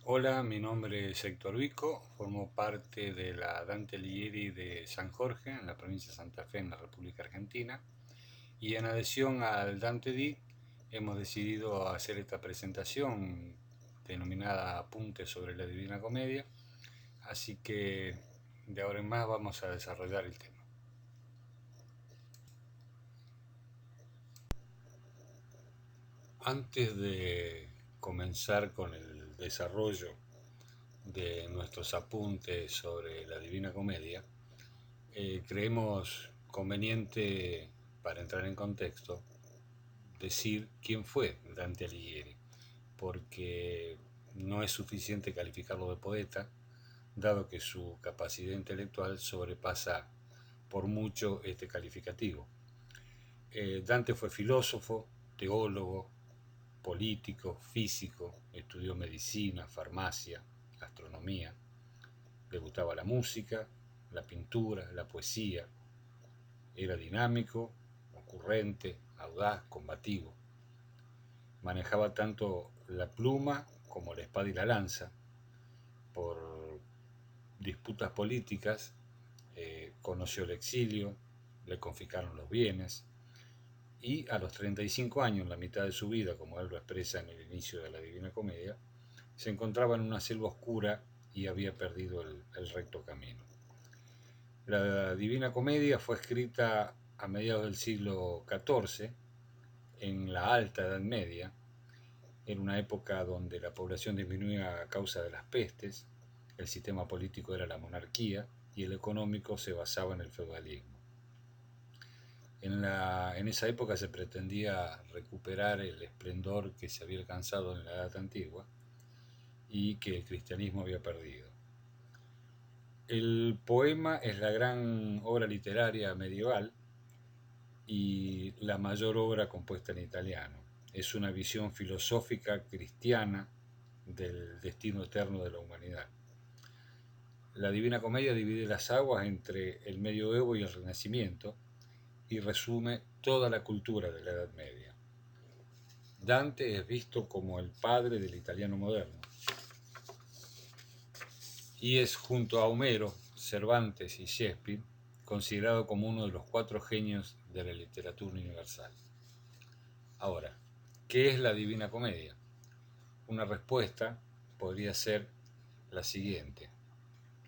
Hola, mi nombre es Héctor Vico, formo parte de la Dante Alighieri de San Jorge, en la provincia de Santa Fe, en la República Argentina. Y en adhesión al Dante Di, hemos decidido hacer esta presentación denominada Apuntes sobre la Divina Comedia. Así que de ahora en más vamos a desarrollar el tema. Antes de comenzar con el desarrollo de nuestros apuntes sobre la Divina Comedia, creemos conveniente, para entrar en contexto, decir quién fue Dante Alighieri, porque no es suficiente calificarlo de poeta, dado que su capacidad intelectual sobrepasa por mucho este calificativo. Dante fue filósofo, teólogo, político, físico, estudió medicina, farmacia, astronomía, le gustaba la música, la pintura, la poesía. Era dinámico, ocurrente, audaz, combativo. Manejaba tanto la pluma como la espada y la lanza. Por disputas políticas conoció el exilio, le confiscaron los bienes y a los 35 años, en la mitad de su vida, como él lo expresa en el inicio de la Divina Comedia, se encontraba en una selva oscura y había perdido el recto camino. La Divina Comedia fue escrita a mediados del siglo XIV, en la Alta Edad Media, en una época donde la población disminuía a causa de las pestes, el sistema político era la monarquía y el económico se basaba en el feudalismo. En esa época se pretendía recuperar el esplendor que se había alcanzado en la Edad Antigua y que el cristianismo había perdido. El poema es la gran obra literaria medieval y la mayor obra compuesta en italiano. Es una visión filosófica cristiana del destino eterno de la humanidad. La Divina Comedia divide las aguas entre el Medioevo y el Renacimiento y resume toda la cultura de la Edad Media. Dante es visto como el padre del italiano moderno y es, junto a Homero, Cervantes y Shakespeare, considerado como uno de los cuatro genios de la literatura universal. Ahora, ¿qué es la Divina Comedia? Una respuesta podría ser la siguiente.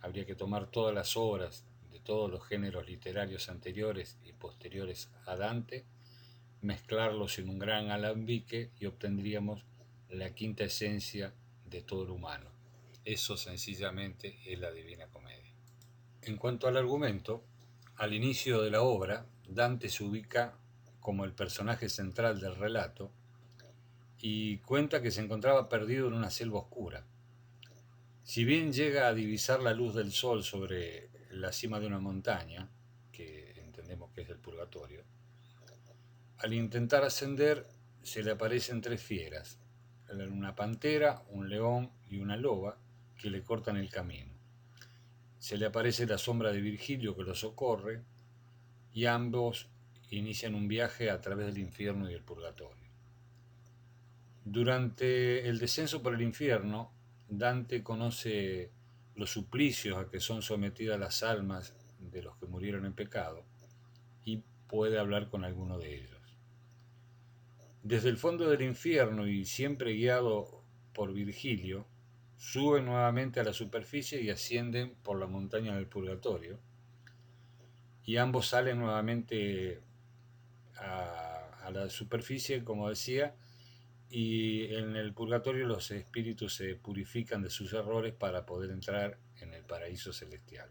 Habría que tomar todas las obras de todos los géneros literarios anteriores y posteriores a Dante, mezclarlos en un gran alambique y obtendríamos la quinta esencia de todo lo humano. Eso sencillamente es la Divina Comedia. En cuanto al argumento, al inicio de la obra, Dante se ubica como el personaje central del relato y cuenta que se encontraba perdido en una selva oscura. Si bien llega a divisar la luz del sol sobre la cima de una montaña, que entendemos que es el purgatorio, al intentar ascender se le aparecen tres fieras, una pantera, un león y una loba, que le cortan el camino. Se le aparece la sombra de Virgilio que lo socorre y ambos inician un viaje a través del infierno y el purgatorio. Durante el descenso por el infierno, Dante conoce los suplicios a que son sometidas las almas de los que murieron en pecado y puede hablar con alguno de ellos. Desde el fondo del infierno y siempre guiado por Virgilio, suben nuevamente a la superficie y ascienden por la montaña del purgatorio, y ambos salen nuevamente a la superficie, como decía, y en el purgatorio los espíritus se purifican de sus errores para poder entrar en el paraíso celestial.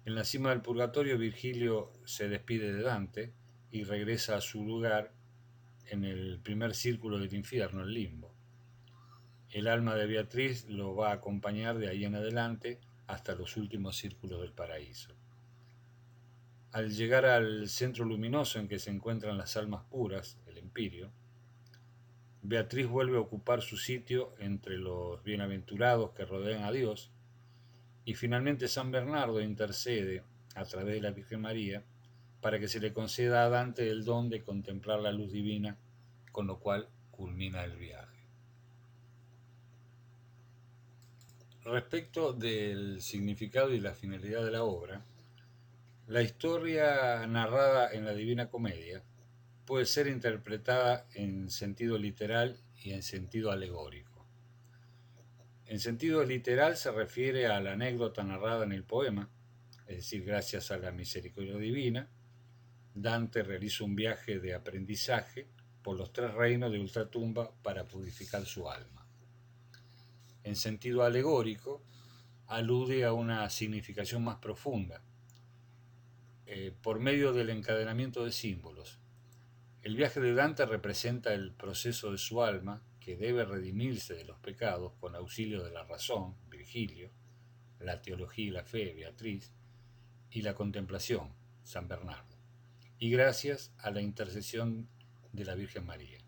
En la cima del purgatorio, Virgilio se despide de Dante y regresa a su lugar en el primer círculo del infierno, el limbo. El alma de Beatriz lo va a acompañar de ahí en adelante hasta los últimos círculos del paraíso. Al llegar al centro luminoso en que se encuentran las almas puras, el Empirio, Beatriz vuelve a ocupar su sitio entre los bienaventurados que rodean a Dios, y finalmente San Bernardo intercede a través de la Virgen María para que se le conceda a Dante el don de contemplar la luz divina, con lo cual culmina el viaje. Respecto del significado y la finalidad de la obra, la historia narrada en la Divina Comedia puede ser interpretada en sentido literal y en sentido alegórico. En sentido literal se refiere a la anécdota narrada en el poema, es decir, gracias a la misericordia divina, Dante realiza un viaje de aprendizaje por los 3 reinos de ultratumba para purificar su alma. En sentido alegórico, alude a una significación más profunda, por medio del encadenamiento de símbolos. El viaje de Dante representa el proceso de su alma que debe redimirse de los pecados con auxilio de la razón, Virgilio, la teología y la fe, Beatriz, y la contemplación, San Bernardo, y gracias a la intercesión de la Virgen María.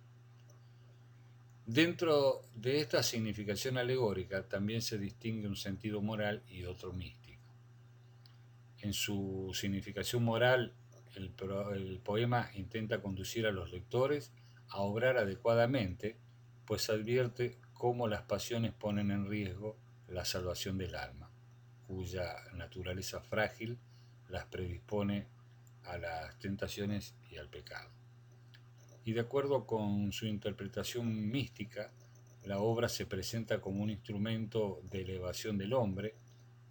Dentro de esta significación alegórica también se distingue un sentido moral y otro místico. En su significación moral, el poema intenta conducir a los lectores a obrar adecuadamente, pues advierte cómo las pasiones ponen en riesgo la salvación del alma, cuya naturaleza frágil las predispone a las tentaciones y al pecado. Y de acuerdo con su interpretación mística, la obra se presenta como un instrumento de elevación del hombre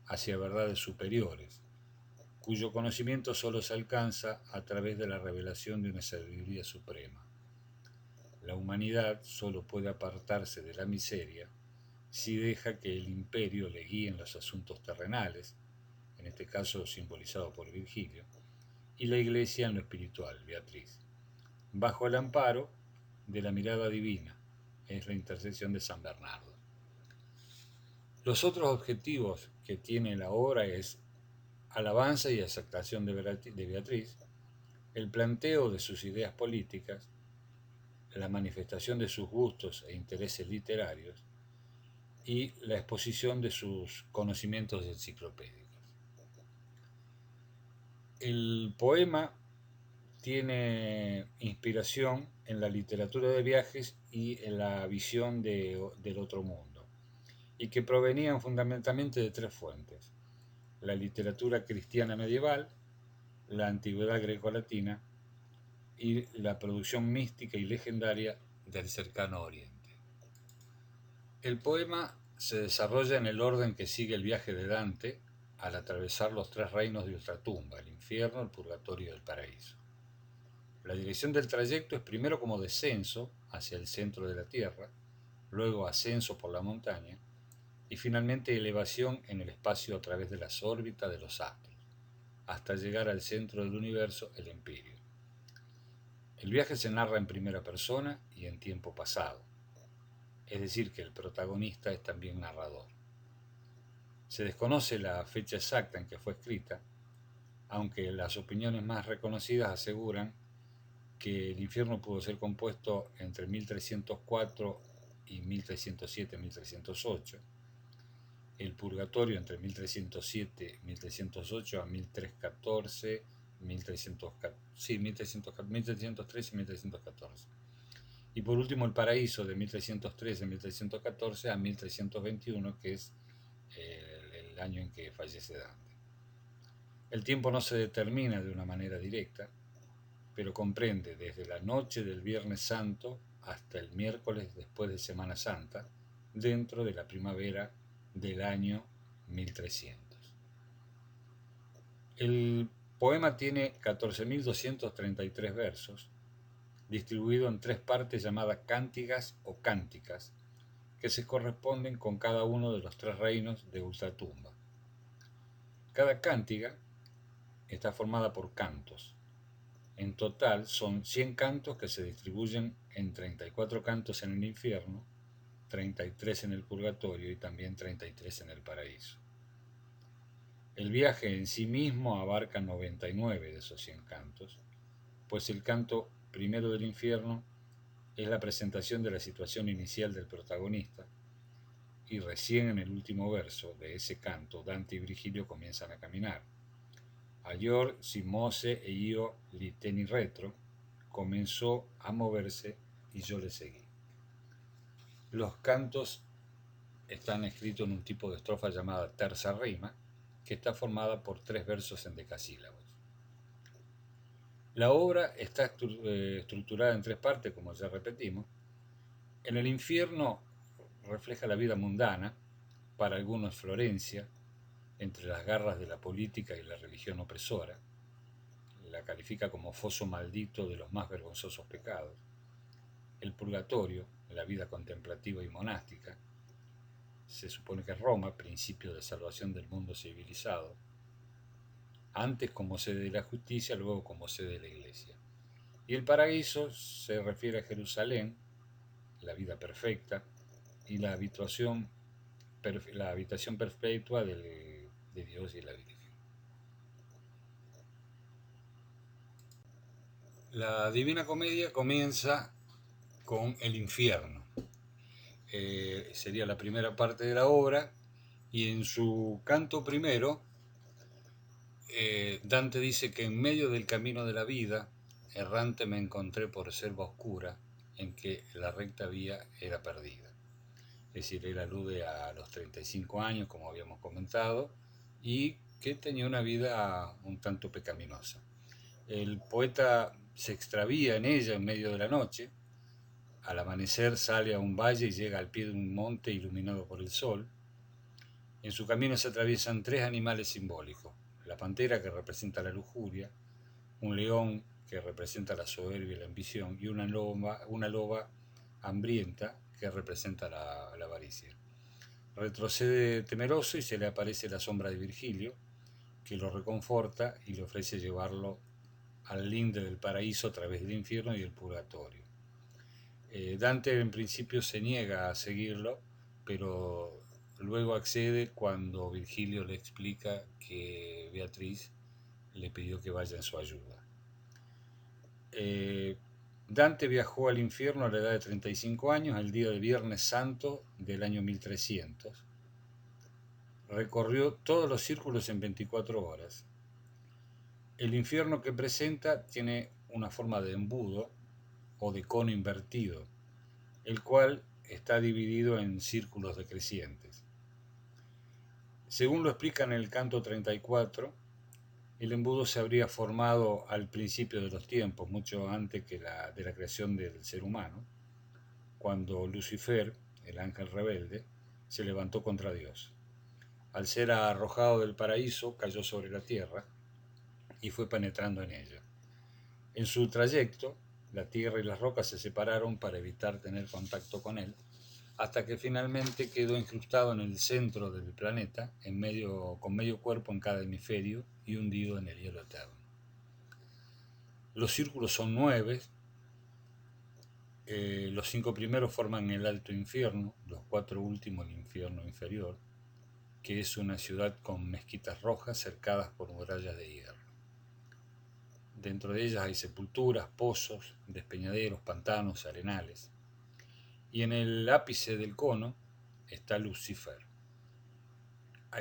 hacia verdades superiores, cuyo conocimiento solo se alcanza a través de la revelación de una sabiduría suprema. La humanidad solo puede apartarse de la miseria si deja que el imperio le guíe en los asuntos terrenales, en este caso simbolizado por Virgilio, y la Iglesia en lo espiritual, Beatriz, bajo el amparo de la mirada divina, es la intercesión de San Bernardo. Los otros objetivos que tiene la obra es alabanza y exaltación de Beatriz, el planteo de sus ideas políticas, la manifestación de sus gustos e intereses literarios y la exposición de sus conocimientos enciclopédicos. El poema tiene inspiración en la literatura de viajes y en la visión del otro mundo, y que provenían fundamentalmente de 3 fuentes: la literatura cristiana medieval, la antigüedad grecolatina y la producción mística y legendaria del cercano oriente. El poema se desarrolla en el orden que sigue el viaje de Dante al atravesar los 3 reinos de ultratumba, el infierno, el purgatorio y el paraíso. La dirección del trayecto es primero como descenso hacia el centro de la Tierra, luego ascenso por la montaña y finalmente elevación en el espacio a través de las órbitas de los astros, hasta llegar al centro del universo, el Empirio. El viaje se narra en primera persona y en tiempo pasado, es decir, que el protagonista es también narrador. Se desconoce la fecha exacta en que fue escrita, aunque las opiniones más reconocidas aseguran que el infierno pudo ser compuesto entre 1304 y 1307-1308, el purgatorio entre 1307-1308 a 1314, 1313 y 1314. Y por último el paraíso de 1313-1314 a 1321, que es el año en que fallece Dante. El tiempo no se determina de una manera directa, pero comprende desde la noche del Viernes Santo hasta el miércoles después de Semana Santa, dentro de la primavera del año 1300. El poema tiene 14.233 versos, distribuido en 3 partes llamadas cántigas o cánticas, que se corresponden con cada uno de los 3 reinos de ultratumba. Cada cántiga está formada por cantos. En total son 100 cantos que se distribuyen en 34 cantos en el infierno, 33 en el purgatorio y también 33 en el paraíso. El viaje en sí mismo abarca 99 de esos 100 cantos, pues el canto primero del infierno es la presentación de la situación inicial del protagonista, y recién en el último verso de ese canto Dante y Virgilio comienzan a caminar. Ayor si mose e io li teni retro, comenzó a moverse y yo le seguí. Los cantos están escritos en un tipo de estrofa llamada terza rima, que está formada por 3 versos en decasílabos. La obra está estructurada en 3 partes, como ya repetimos. En el infierno refleja la vida mundana, para algunos Florencia, entre las garras de la política y la religión opresora. La califica como foso maldito de los más vergonzosos pecados. El purgatorio, la vida contemplativa y monástica. Se supone que Roma, principio de salvación del mundo civilizado, antes como sede de la justicia, luego como sede de la iglesia. Y el paraíso se refiere a Jerusalén, la vida perfecta, y la habitación perpetua de Dios y la Virgen. La Divina Comedia comienza con el infierno. Sería la primera parte de la obra, y en su canto primero, Dante dice que en medio del camino de la vida, errante me encontré por selva oscura, en que la recta vía era perdida. Es decir, él alude a los 35 años, como habíamos comentado, y que tenía una vida un tanto pecaminosa. El poeta se extravía en ella en medio de la noche. Al amanecer sale a un valle y llega al pie de un monte iluminado por el sol. En su camino se atraviesan 3 animales simbólicos: la pantera, que representa la lujuria; un león, que representa la soberbia y la ambición; y una loba hambrienta, que representa la avaricia. Retrocede temeroso y se le aparece la sombra de Virgilio, que lo reconforta y le ofrece llevarlo al linde del paraíso a través del infierno y el purgatorio. Dante en principio se niega a seguirlo, pero luego accede cuando Virgilio le explica que Beatriz le pidió que vaya en su ayuda. Dante viajó al infierno a la edad de 35 años, el día de Viernes Santo del año 1300. Recorrió todos los círculos en 24 horas. El infierno que presenta tiene una forma de embudo o de cono invertido, el cual está dividido en círculos decrecientes. Según lo explica en el canto 34, el embudo se habría formado al principio de los tiempos, mucho antes de la creación del ser humano, cuando Lucifer, el ángel rebelde, se levantó contra Dios. Al ser arrojado del paraíso, cayó sobre la tierra y fue penetrando en ella. En su trayecto, la tierra y las rocas se separaron para evitar tener contacto con él, hasta que finalmente quedó incrustado en el centro del planeta, con medio cuerpo en cada hemisferio y hundido en el hielo eterno. Los círculos son 9. Los 5 primeros forman el alto infierno, los 4 últimos el infierno inferior, que es una ciudad con mezquitas rojas cercadas por murallas de hierro. Dentro de ellas hay sepulturas, pozos, despeñaderos, pantanos, arenales. Y en el ápice del cono está Lucifer.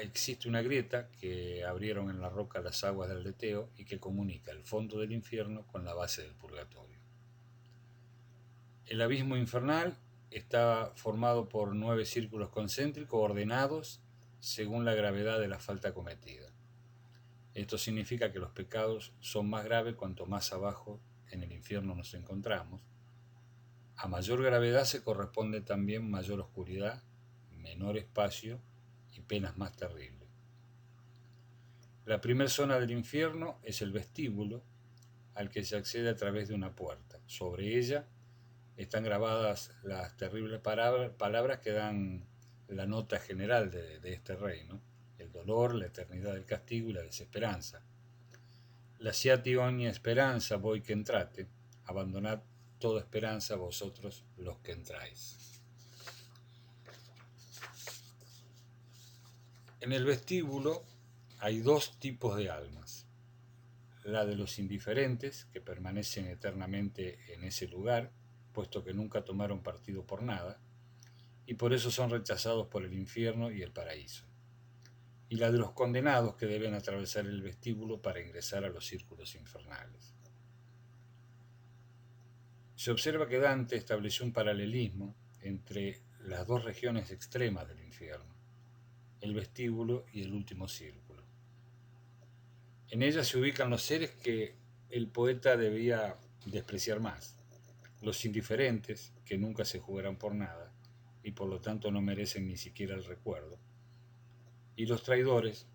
Existe una grieta que abrieron en la roca las aguas del leteo y que comunica el fondo del infierno con la base del purgatorio. El abismo infernal está formado por 9 círculos concéntricos ordenados según la gravedad de la falta cometida. Esto significa que los pecados son más graves cuanto más abajo en el infierno nos encontramos. A mayor gravedad se corresponde también mayor oscuridad, menor espacio y penas más terribles. La primera zona del infierno es el vestíbulo, al que se accede a través de una puerta. Sobre ella están grabadas las terribles palabras que dan la nota general de este reino: el dolor, la eternidad del castigo y la desesperanza. Lasciati ogni esperanza voi que entrate, abandonad toda esperanza vosotros los que entráis. En el vestíbulo hay 2 tipos de almas: la de los indiferentes, que permanecen eternamente en ese lugar, puesto que nunca tomaron partido por nada, y por eso son rechazados por el infierno y el paraíso; y la de los condenados, que deben atravesar el vestíbulo para ingresar a los círculos infernales. Se observa que Dante estableció un paralelismo entre las dos regiones extremas del infierno, el vestíbulo y el último círculo. En ellas se ubican los seres que el poeta debía despreciar más, los indiferentes, que nunca se jugarán por nada y por lo tanto no merecen ni siquiera el recuerdo, y los traidores,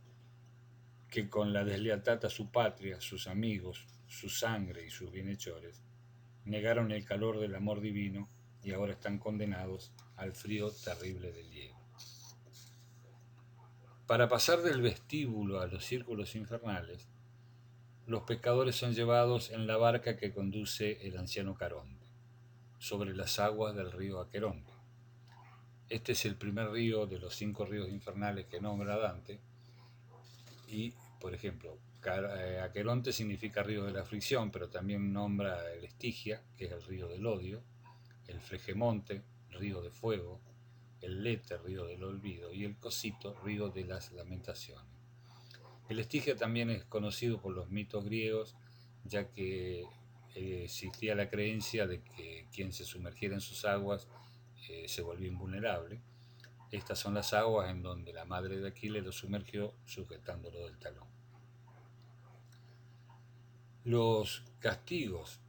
que con la deslealtad a su patria, sus amigos, su sangre y sus bienhechores, negaron el calor del amor divino y ahora están condenados al frío terrible del hielo. Para pasar del vestíbulo a los círculos infernales, los pecadores son llevados en la barca que conduce el anciano Caronte, sobre las aguas del río Aqueronte. Este es el primer río de los 5 ríos infernales que nombra Dante, y, por ejemplo, Aqueronte significa río de la aflicción, pero también nombra el Estigia, que es el río del odio, el Fregemonte, río de fuego, el Lete, río del olvido, y el Cosito, río de las lamentaciones. El Estigia también es conocido por los mitos griegos, ya que existía la creencia de que quien se sumergiera en sus aguas se volvía invulnerable. Estas son las aguas en donde la madre de Aquiles lo sumergió sujetándolo del talón. Los castigos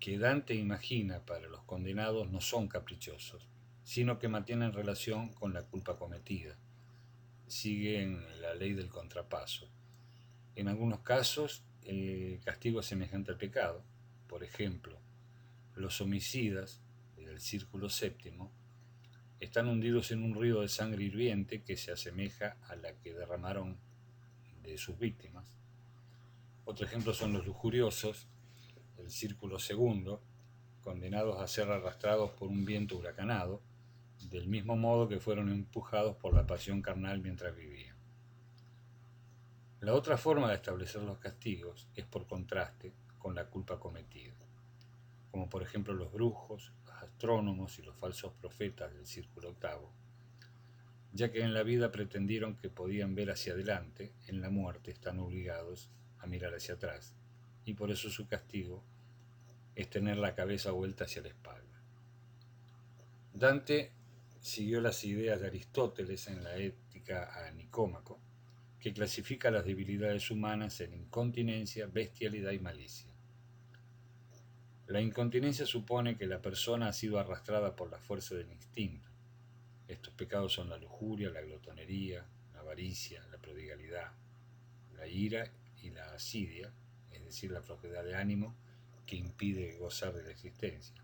que Dante imagina para los condenados no son caprichosos, sino que mantienen relación con la culpa cometida. Siguen la ley del contrapaso. En algunos casos, el castigo es semejante al pecado. Por ejemplo, los homicidas del círculo séptimo están hundidos en un río de sangre hirviente que se asemeja a la que derramaron de sus víctimas. Otro ejemplo son los lujuriosos del círculo segundo, condenados a ser arrastrados por un viento huracanado, del mismo modo que fueron empujados por la pasión carnal mientras vivían. La otra forma de establecer los castigos es por contraste con la culpa cometida, como por ejemplo los brujos, los astrónomos y los falsos profetas del círculo octavo, ya que en la vida pretendieron que podían ver hacia adelante, en la muerte están obligados a mirar hacia atrás, y por eso su castigo es tener la cabeza vuelta hacia la espalda. Dante siguió las ideas de Aristóteles en la Ética a Nicómaco, que clasifica las debilidades humanas en incontinencia, bestialidad y malicia. La incontinencia supone que la persona ha sido arrastrada por la fuerza del instinto. Estos pecados son la lujuria, la glotonería, la avaricia, la prodigalidad, la ira y la asidia, es decir, la flojedad de ánimo que impide gozar de la existencia.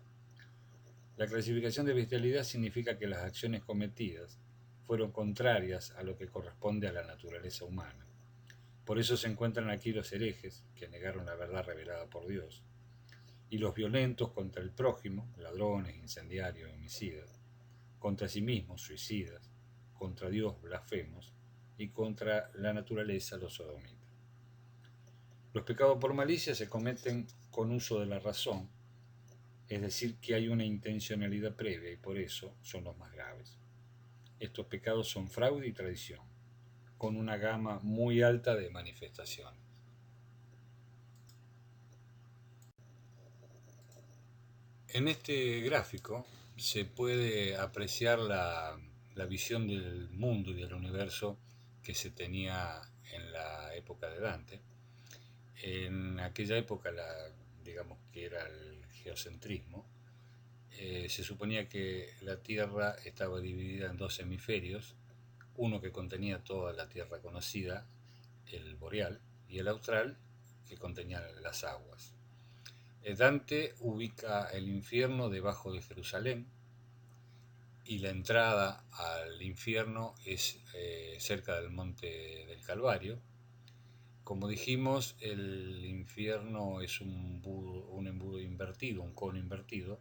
La clasificación de bestialidad significa que las acciones cometidas fueron contrarias a lo que corresponde a la naturaleza humana. Por eso se encuentran aquí los herejes, que negaron la verdad revelada por Dios, y los violentos contra el prójimo, ladrones, incendiarios, homicidas, contra sí mismos, suicidas, contra Dios, blasfemos, y contra la naturaleza, los sodomitas. Los pecados por malicia se cometen con uso de la razón, es decir, que hay una intencionalidad previa y por eso son los más graves. Estos pecados son fraude y traición, con una gama muy alta de manifestaciones. En este gráfico se puede apreciar la visión del mundo y del universo que se tenía en la época de Dante. En aquella época, digamos que era el geocentrismo, se suponía que la Tierra estaba dividida en 2 hemisferios, uno que contenía toda la Tierra conocida, el boreal, y el austral, que contenía las aguas. Dante ubica el infierno debajo de Jerusalén y la entrada al infierno es cerca del monte del Calvario. Como dijimos, el infierno es un embudo invertido, un cono invertido,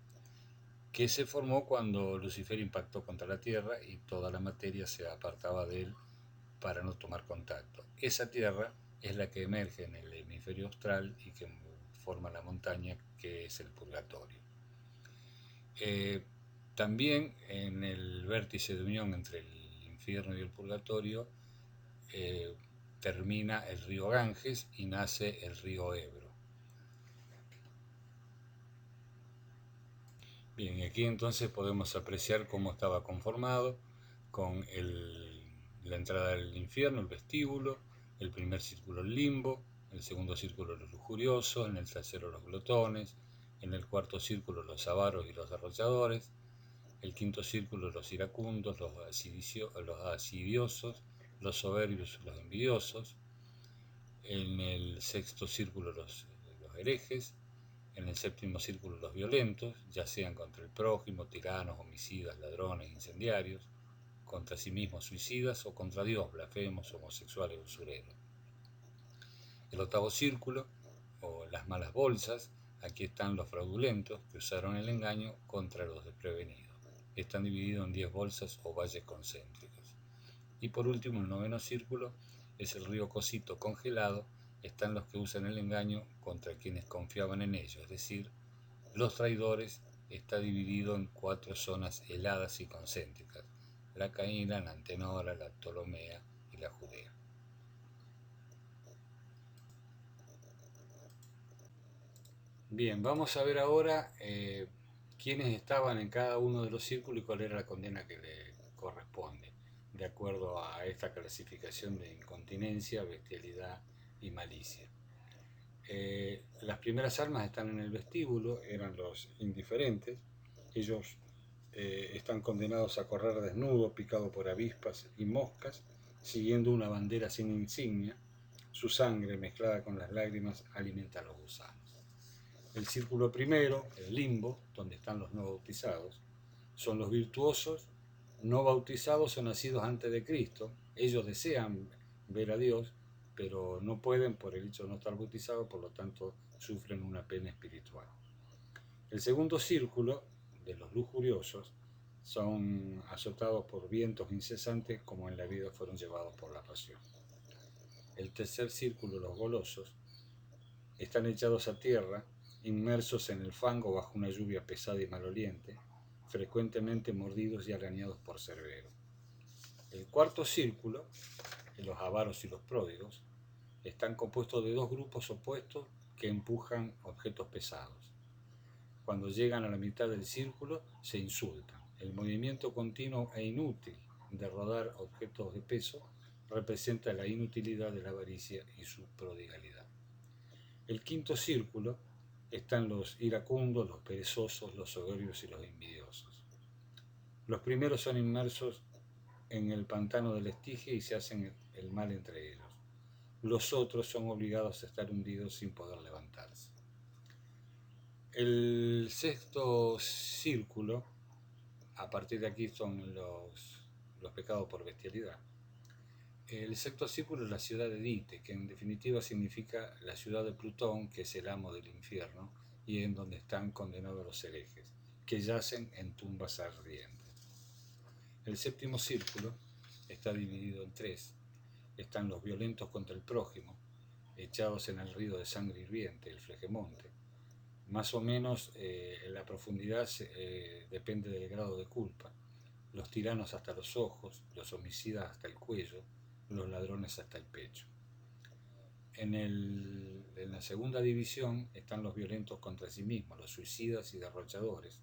que se formó cuando Lucifer impactó contra la Tierra y toda la materia se apartaba de él para no tomar contacto. Esa Tierra es la que emerge en el hemisferio austral y que forma la montaña que es el purgatorio. También en el vértice de unión entre el infierno y el purgatorio termina el río Ganges y nace el río Ebro. Bien, y aquí entonces podemos apreciar cómo estaba conformado con la entrada del infierno, el vestíbulo, el primer círculo el limbo, el segundo círculo los lujuriosos, en el tercero los glotones, en el cuarto círculo los avaros y los derrochadores, el quinto círculo los iracundos, los asidiosos, los soberbios y los envidiosos, en el sexto círculo los herejes, en el séptimo círculo los violentos, ya sean contra el prójimo, tiranos, homicidas, ladrones, incendiarios, contra sí mismos suicidas o contra Dios, blasfemos, homosexuales, usureros. El octavo círculo, o las malas bolsas, aquí están los fraudulentos que usaron el engaño contra los desprevenidos. Están divididos en 10 bolsas o valles concéntricos. Y por último, el noveno círculo es el río Cosito congelado, están los que usan el engaño contra quienes confiaban en ellos, es decir, los traidores. Está dividido en 4 zonas heladas y concéntricas: la Caína, la Antenora, la Ptolomea y la Judea. Bien, vamos a ver ahora quiénes estaban en cada uno de los círculos y cuál era la condena que le corresponde, de acuerdo a esta clasificación de incontinencia, bestialidad y malicia. Las primeras almas están en el vestíbulo, eran los indiferentes. Ellos están condenados a correr desnudos, picados por avispas y moscas, siguiendo una bandera sin insignia. Su sangre, mezclada con las lágrimas, alimenta a los gusanos. El círculo primero, el limbo, donde están los no bautizados, son los virtuosos no bautizados o nacidos antes de Cristo. Ellos desean ver a Dios, pero no pueden por el hecho de no estar bautizados, por lo tanto sufren una pena espiritual. El segundo círculo, de los lujuriosos, son azotados por vientos incesantes como en la vida fueron llevados por la pasión. El tercer círculo, los golosos, están echados a tierra, inmersos en el fango bajo una lluvia pesada y maloliente, frecuentemente mordidos y arañados por Cerbero. El cuarto círculo, los avaros y los pródigos, están compuestos de 2 grupos opuestos que empujan objetos pesados. Cuando llegan a la mitad del círculo, se insultan. El movimiento continuo e inútil de rodar objetos de peso representa la inutilidad de la avaricia y su prodigalidad. El quinto círculo están los iracundos, los perezosos, los soberbios y los envidiosos. Los primeros son inmersos en el pantano del Estigia y se hacen el mal entre ellos. Los otros son obligados a estar hundidos sin poder levantarse. El sexto círculo, a partir de aquí, son los pecados por bestialidad. El sexto círculo es la ciudad de Dite, que en definitiva significa la ciudad de Plutón, que es el amo del infierno, y en donde están condenados los herejes, que yacen en tumbas ardientes. El séptimo círculo está dividido en 3. Están los violentos contra el prójimo, echados en el río de sangre hirviente, el Flegemonte. Más o menos la profundidad depende del grado de culpa. Los tiranos hasta los ojos, los homicidas hasta el cuello, los ladrones hasta el pecho. En la segunda división están los violentos contra sí mismos, los suicidas y derrochadores.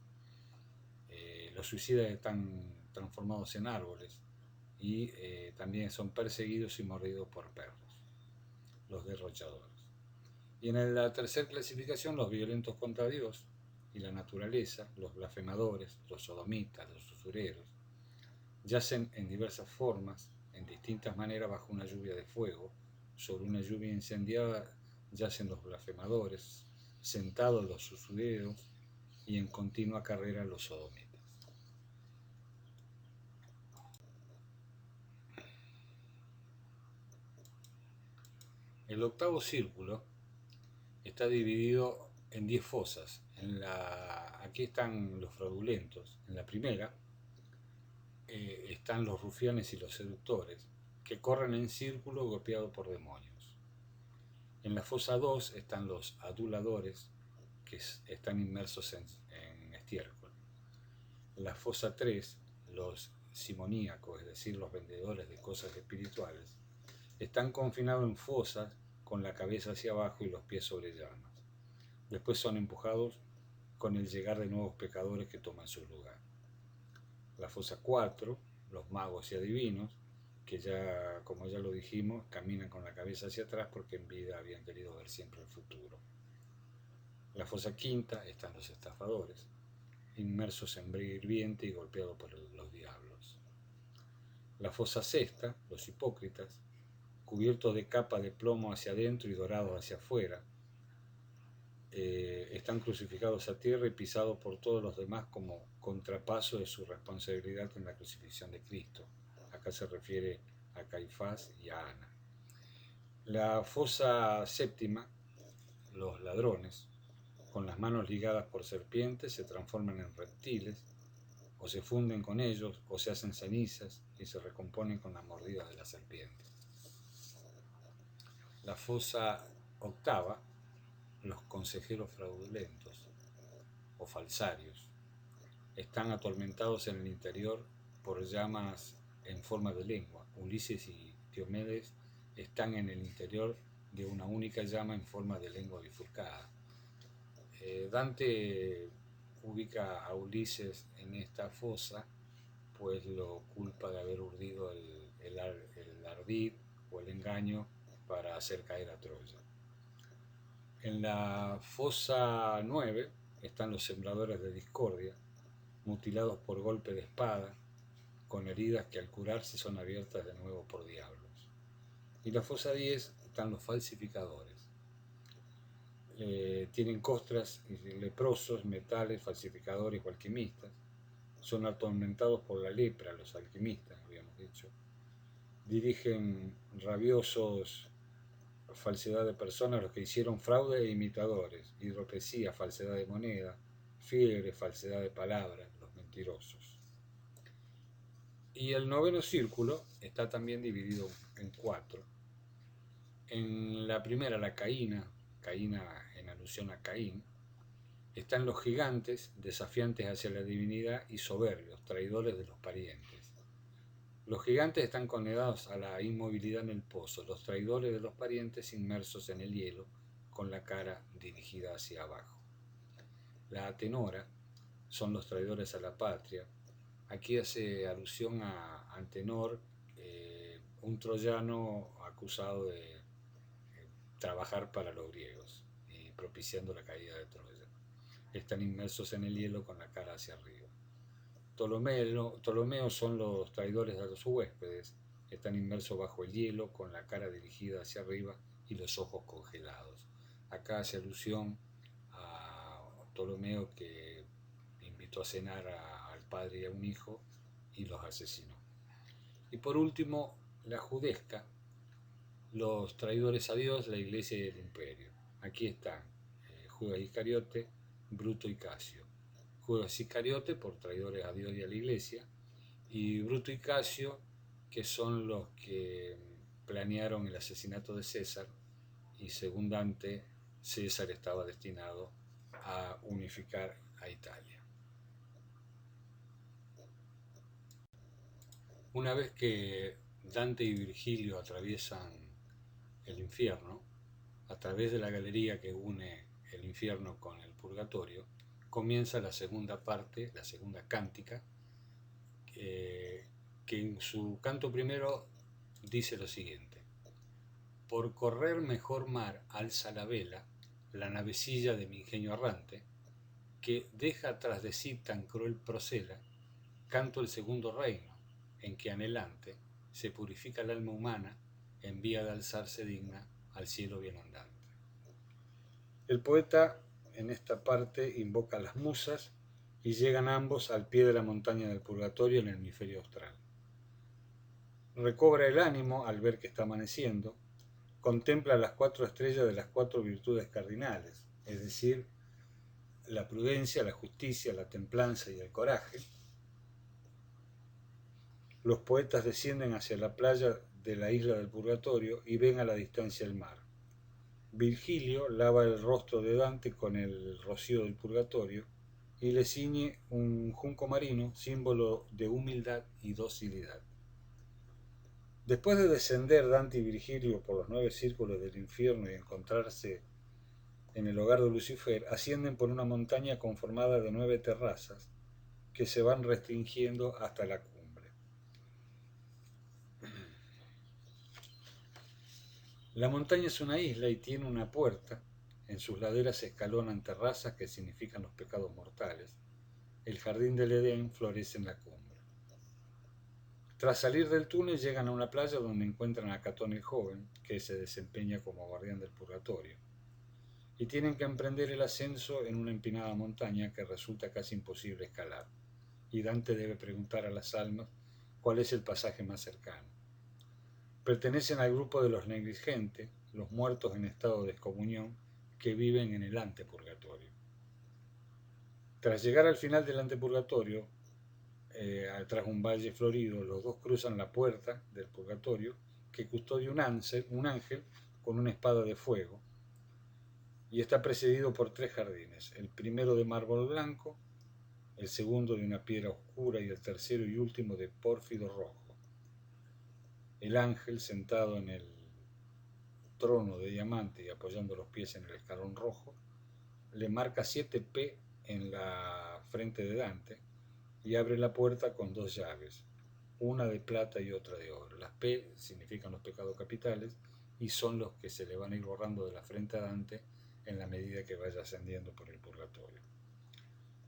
Los suicidas están transformados en árboles y también son perseguidos y mordidos por perros, los derrochadores. Y en la tercera clasificación, los violentos contra Dios y la naturaleza, los blasfemadores, los sodomitas, los usureros, yacen en diversas formas, en distintas maneras, bajo una lluvia de fuego. Sobre una lluvia incendiada yacen los blasfemadores, sentados los usureros y en continua carrera los sodomitas. El octavo círculo está dividido en 10 fosas. Aquí están los fraudulentos. En la primera están los rufianes y los seductores, que corren en círculo golpeados por demonios. En la fosa 2 están los aduladores, que están inmersos en estiércol. En la fosa 3, los simoníacos, es decir, los vendedores de cosas espirituales, están confinados en fosas con la cabeza hacia abajo y los pies sobre llamas. Después son empujados con el llegar de nuevos pecadores que toman su lugar. La fosa 4, los magos y adivinos, que ya, como ya lo dijimos, caminan con la cabeza hacia atrás porque en vida habían querido ver siempre el futuro. La fosa quinta están los estafadores, inmersos en brea hirviente y golpeados por los diablos. La fosa sexta, los hipócritas, cubiertos de capa de plomo hacia adentro y dorados hacia afuera, están crucificados a tierra y pisados por todos los demás como contrapaso de su responsabilidad en la crucifixión de Cristo. Acá se refiere a Caifás y a Ana. La fosa séptima, los ladrones, con las manos ligadas por serpientes, se transforman en reptiles, o se funden con ellos, o se hacen cenizas y se recomponen con las mordidas de la serpiente. La fosa octava, los consejeros fraudulentos o falsarios, están atormentados en el interior por llamas en forma de lengua. Ulises y Diomedes están en el interior de una única llama en forma de lengua bifurcada. Dante ubica a Ulises en esta fosa, pues lo culpa de haber urdido el ardid o el engaño para hacer caer a Troya. En la fosa 9 están los sembradores de discordia, mutilados por golpe de espada, con heridas que al curarse son abiertas de nuevo por diablos. Y la fosa 10 están los falsificadores. Tienen costras y leprosos, metales, falsificadores o alquimistas. Son atormentados por la lepra, los alquimistas, habíamos dicho. Dirigen rabiosos falsedad de personas los que hicieron fraude e imitadores, hidropesía, falsedad de moneda, fiebre, falsedad de palabras, los mentirosos. Y el noveno círculo está también dividido en 4. En la primera, la Caína en alusión a Caín, están los gigantes, desafiantes hacia la divinidad y soberbios, traidores de los parientes. Los gigantes están condenados a la inmovilidad en el pozo, los traidores de los parientes inmersos en el hielo, con la cara dirigida hacia abajo. La Atenora son los traidores a la patria. Aquí hace alusión a Antenor, un troyano acusado de trabajar para los griegos y propiciando la caída de Troya. Están inmersos en el hielo con la cara hacia arriba. Ptolomeo son los traidores a los huéspedes, están inmersos bajo el hielo con la cara dirigida hacia arriba y los ojos congelados. Acá hace alusión a Ptolomeo, que invitó a cenar al padre y a un hijo y los asesinó. Y por último, la Judesca, los traidores a Dios, la iglesia y el imperio. Aquí están Judas Iscariote, Bruto y Casio. Judas Iscariote por traidores a Dios y a la iglesia, y Bruto y Casio, que son los que planearon el asesinato de César, y según Dante, César estaba destinado a unificar a Italia. Una vez que Dante y Virgilio atraviesan el infierno, a través de la galería que une el infierno con el purgatorio, comienza la segunda parte, la segunda cántica, que en su canto primero dice lo siguiente: por correr mejor mar alza la vela, la navecilla de mi ingenio errante, que deja tras de sí tan cruel procela, canto el segundo reino, en que anhelante se purifica el alma humana, en vía de alzarse digna al cielo bienandante. El poeta en esta parte invoca a las musas y llegan ambos al pie de la montaña del purgatorio en el hemisferio austral. Recobra el ánimo al ver que está amaneciendo, contempla las 4 estrellas de las 4 virtudes cardinales, es decir, la prudencia, la justicia, la templanza y el coraje. Los poetas descienden hacia la playa de la isla del purgatorio y ven a la distancia el mar. Virgilio lava el rostro de Dante con el rocío del purgatorio y le ciñe un junco marino, símbolo de humildad y docilidad. Después de descender Dante y Virgilio por los 9 círculos del infierno y encontrarse en el hogar de Lucifer, ascienden por una montaña conformada de 9 terrazas que se van restringiendo hasta la cumbre. La montaña es una isla y tiene una puerta. En sus laderas se escalonan terrazas que significan los pecados mortales. El jardín del Edén florece en la cumbre. Tras salir del túnel llegan a una playa donde encuentran a Catón el joven, que se desempeña como guardián del purgatorio, y tienen que emprender el ascenso en una empinada montaña que resulta casi imposible escalar, y Dante debe preguntar a las almas cuál es el pasaje más cercano. Pertenecen al grupo de los negligentes, los muertos en estado de excomunión, que viven en el antepurgatorio. Tras llegar al final del antepurgatorio, tras un valle florido, los dos cruzan la puerta del purgatorio que custodia un ángel con una espada de fuego, y está precedido por 3 jardines, el primero de mármol blanco, el segundo de una piedra oscura y el tercero y último de pórfido rojo. El ángel, sentado en el trono de diamante y apoyando los pies en el escalón rojo, le marca 7P en la frente de Dante y abre la puerta con 2 llaves, una de plata y otra de oro. Las P significan los pecados capitales y son los que se le van a ir borrando de la frente a Dante en la medida que vaya ascendiendo por el purgatorio.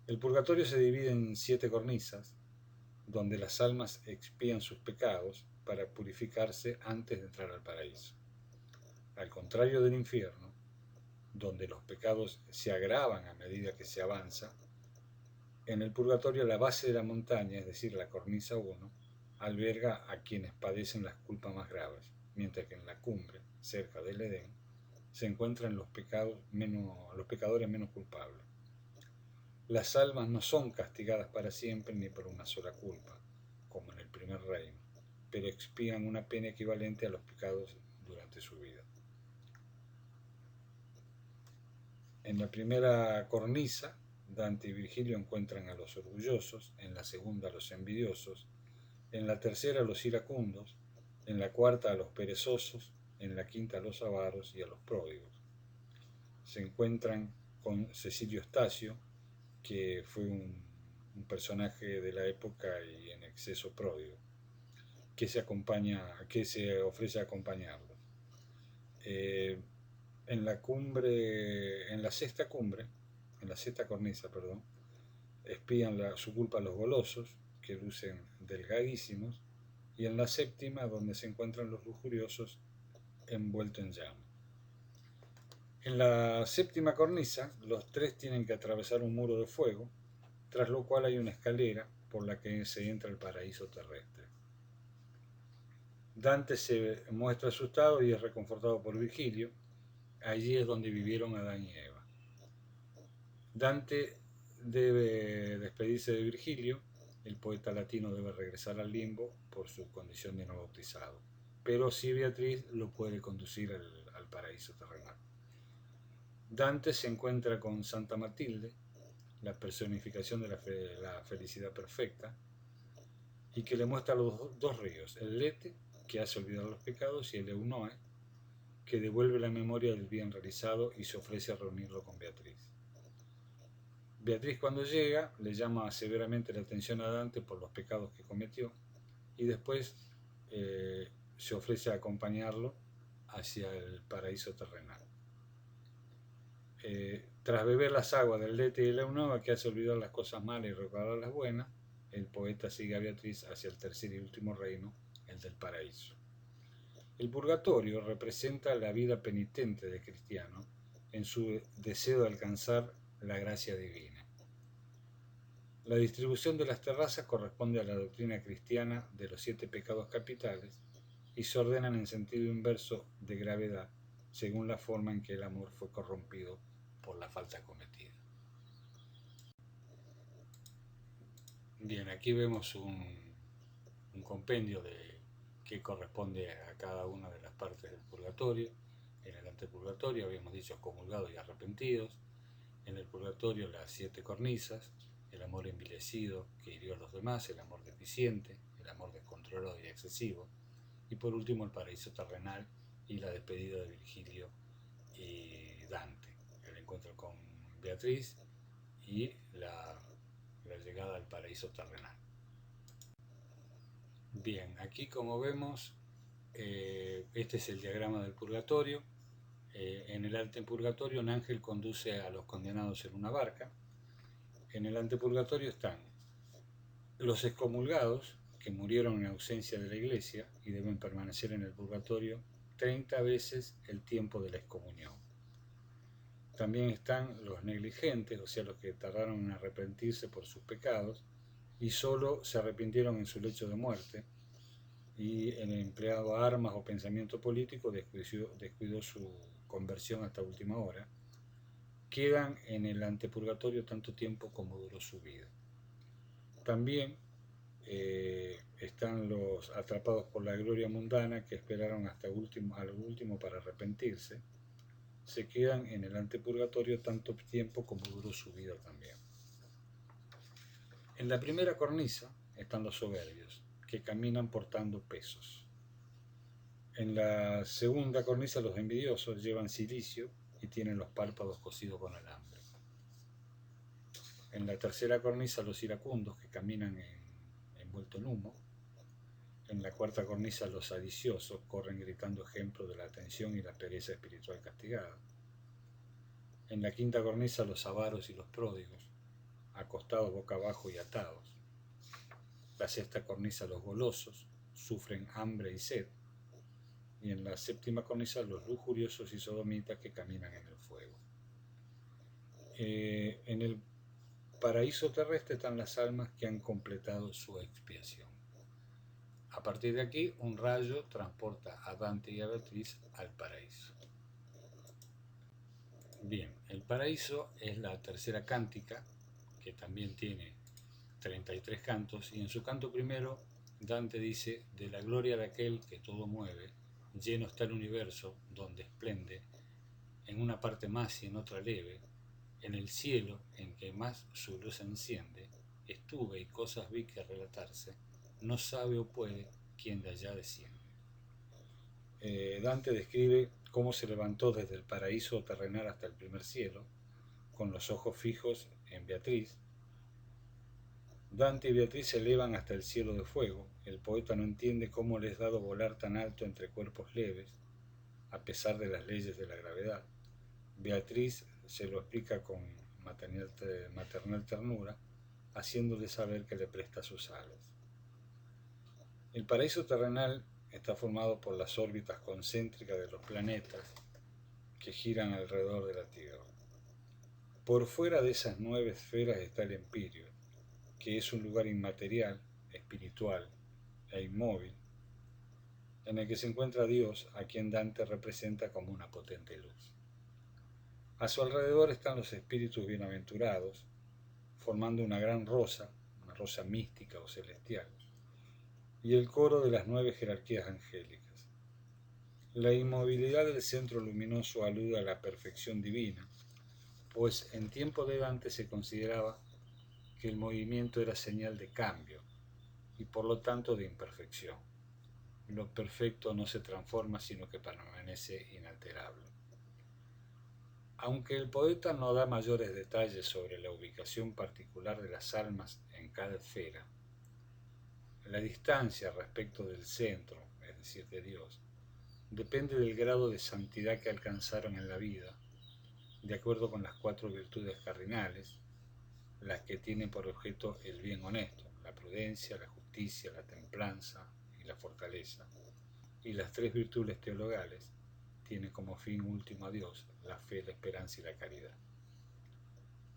El purgatorio se divide en 7 cornisas, donde las almas expían sus pecados para purificarse antes de entrar al paraíso. Al contrario del infierno, donde los pecados se agravan a medida que se avanza, en el purgatorio la base de la montaña, es decir, la cornisa 1, alberga a quienes padecen las culpas más graves, mientras que en la cumbre, cerca del Edén, se encuentran los pecadores menos culpables. Las almas no son castigadas para siempre ni por una sola culpa, como en el primer reino, pero expían una pena equivalente a los pecados durante su vida. En la primera cornisa, Dante y Virgilio encuentran a los orgullosos, en la segunda a los envidiosos, en la tercera a los iracundos, en la cuarta a los perezosos, en la quinta a los avaros y a los pródigos. Se encuentran con Cecilio Stacio, que fue un personaje de la época y en exceso pródigo, que se ofrece a acompañarlos. En la sexta cornisa, espían su culpa a los golosos, que lucen delgadísimos, y en la séptima, donde se encuentran los lujuriosos, envueltos en llama. En la séptima cornisa, los 3 tienen que atravesar un muro de fuego, tras lo cual hay una escalera por la que se entra al paraíso terrestre. Dante se muestra asustado y es reconfortado por Virgilio. Allí es donde vivieron Adán y Eva. Dante debe despedirse de Virgilio, el poeta latino debe regresar al limbo por su condición de no bautizado, pero sí Beatriz lo puede conducir al paraíso terrenal. Dante se encuentra con Santa Matilde, la personificación de la felicidad perfecta, y que le muestra los 2 ríos, el Lete, que hace olvidar los pecados, y el Eunoe, que devuelve la memoria del bien realizado y se ofrece a reunirlo con Beatriz. Beatriz, cuando llega, le llama severamente la atención a Dante por los pecados que cometió y después se ofrece a acompañarlo hacia el paraíso terrenal. Tras beber las aguas del Lete y de la Eunoe, que hace olvidar las cosas malas y recordar las buenas, el poeta sigue a Beatriz hacia el tercer y último reino, el del paraíso. El purgatorio representa la vida penitente del cristiano en su deseo de alcanzar la gracia divina. La distribución de las terrazas corresponde a la doctrina cristiana de los 7 pecados capitales y se ordenan en sentido inverso de gravedad según la forma en que el amor fue corrompido por la falta cometida. Bien, aquí vemos un compendio de qué corresponde a cada una de las partes del purgatorio. En el antepurgatorio habíamos dicho comulgados y arrepentidos. En el purgatorio las 7 cornisas, el amor envilecido que hirió a los demás, el amor deficiente, el amor descontrolado y excesivo, y por último el paraíso terrenal y la despedida de Virgilio y Dante, el encuentro con Beatriz y la llegada al paraíso terrenal. Bien, aquí como vemos, este es el diagrama del purgatorio. En el antepurgatorio un ángel conduce a los condenados en una barca. En el antepurgatorio están los excomulgados, que murieron en ausencia de la iglesia y deben permanecer en el purgatorio 30 veces el tiempo de la excomunión. También están los negligentes, o sea, los que tardaron en arrepentirse por sus pecados y solo se arrepintieron en su lecho de muerte, y el empleado armas o pensamiento político descuidó su conversión hasta última hora. Quedan en el antepurgatorio tanto tiempo como duró su vida. También están los atrapados por la gloria mundana, que esperaron hasta al último para arrepentirse. Se quedan en el antepurgatorio tanto tiempo como duró su vida también. En la primera cornisa están los soberbios, que caminan portando pesos. En la segunda cornisa los envidiosos llevan cilicio y tienen los párpados cosidos con alambre. En la tercera cornisa los iracundos, que caminan envueltos en humo. En la cuarta cornisa los sediciosos corren gritando ejemplo de la atención y la pereza espiritual castigada. En la quinta cornisa los avaros y los pródigos, acostados boca abajo y atados. La sexta cornisa los golosos, sufren hambre y sed. Y en la séptima cornisa los lujuriosos y sodomitas, que caminan en el fuego. En el paraíso terrestre están las almas que han completado su expiación. A partir de aquí, un rayo transporta a Dante y a Beatriz al paraíso. Bien, el paraíso es la tercera cántica, que también tiene 33 cantos, y en su canto primero Dante dice: de la gloria de aquel que todo mueve, lleno está el universo, donde esplende, en una parte más y en otra leve, en el cielo en que más su luz enciende, estuve y cosas vi que relatarse, no sabe o puede quien de allá desciende. Dante describe cómo se levantó desde el paraíso terrenal hasta el primer cielo, con los ojos fijos en Beatriz. Dante y Beatriz se elevan hasta el cielo de fuego. El poeta no entiende cómo le es dado volar tan alto entre cuerpos leves, a pesar de las leyes de la gravedad. Beatriz se lo explica con maternal ternura, haciéndole saber que le presta sus alas. El paraíso terrenal está formado por las órbitas concéntricas de los planetas que giran alrededor de la Tierra. Por fuera de esas 9 esferas está el Empíreo, que es un lugar inmaterial, espiritual e inmóvil, en el que se encuentra Dios, a quien Dante representa como una potente luz. A su alrededor están los espíritus bienaventurados, formando una gran rosa, una rosa mística o celestial, y el coro de las 9 jerarquías angélicas. La inmovilidad del centro luminoso alude a la perfección divina, pues en tiempo de Dante se consideraba que el movimiento era señal de cambio y por lo tanto de imperfección. Lo perfecto no se transforma, sino que permanece inalterable. Aunque el poeta no da mayores detalles sobre la ubicación particular de las almas en cada esfera, la distancia respecto del centro, es decir, de Dios, depende del grado de santidad que alcanzaron en la vida, de acuerdo con las 4 virtudes cardinales, las que tienen por objeto el bien honesto, la prudencia, la justicia, la templanza y la fortaleza, y las 3 virtudes teologales tienen como fin último a Dios, la fe, la esperanza y la caridad.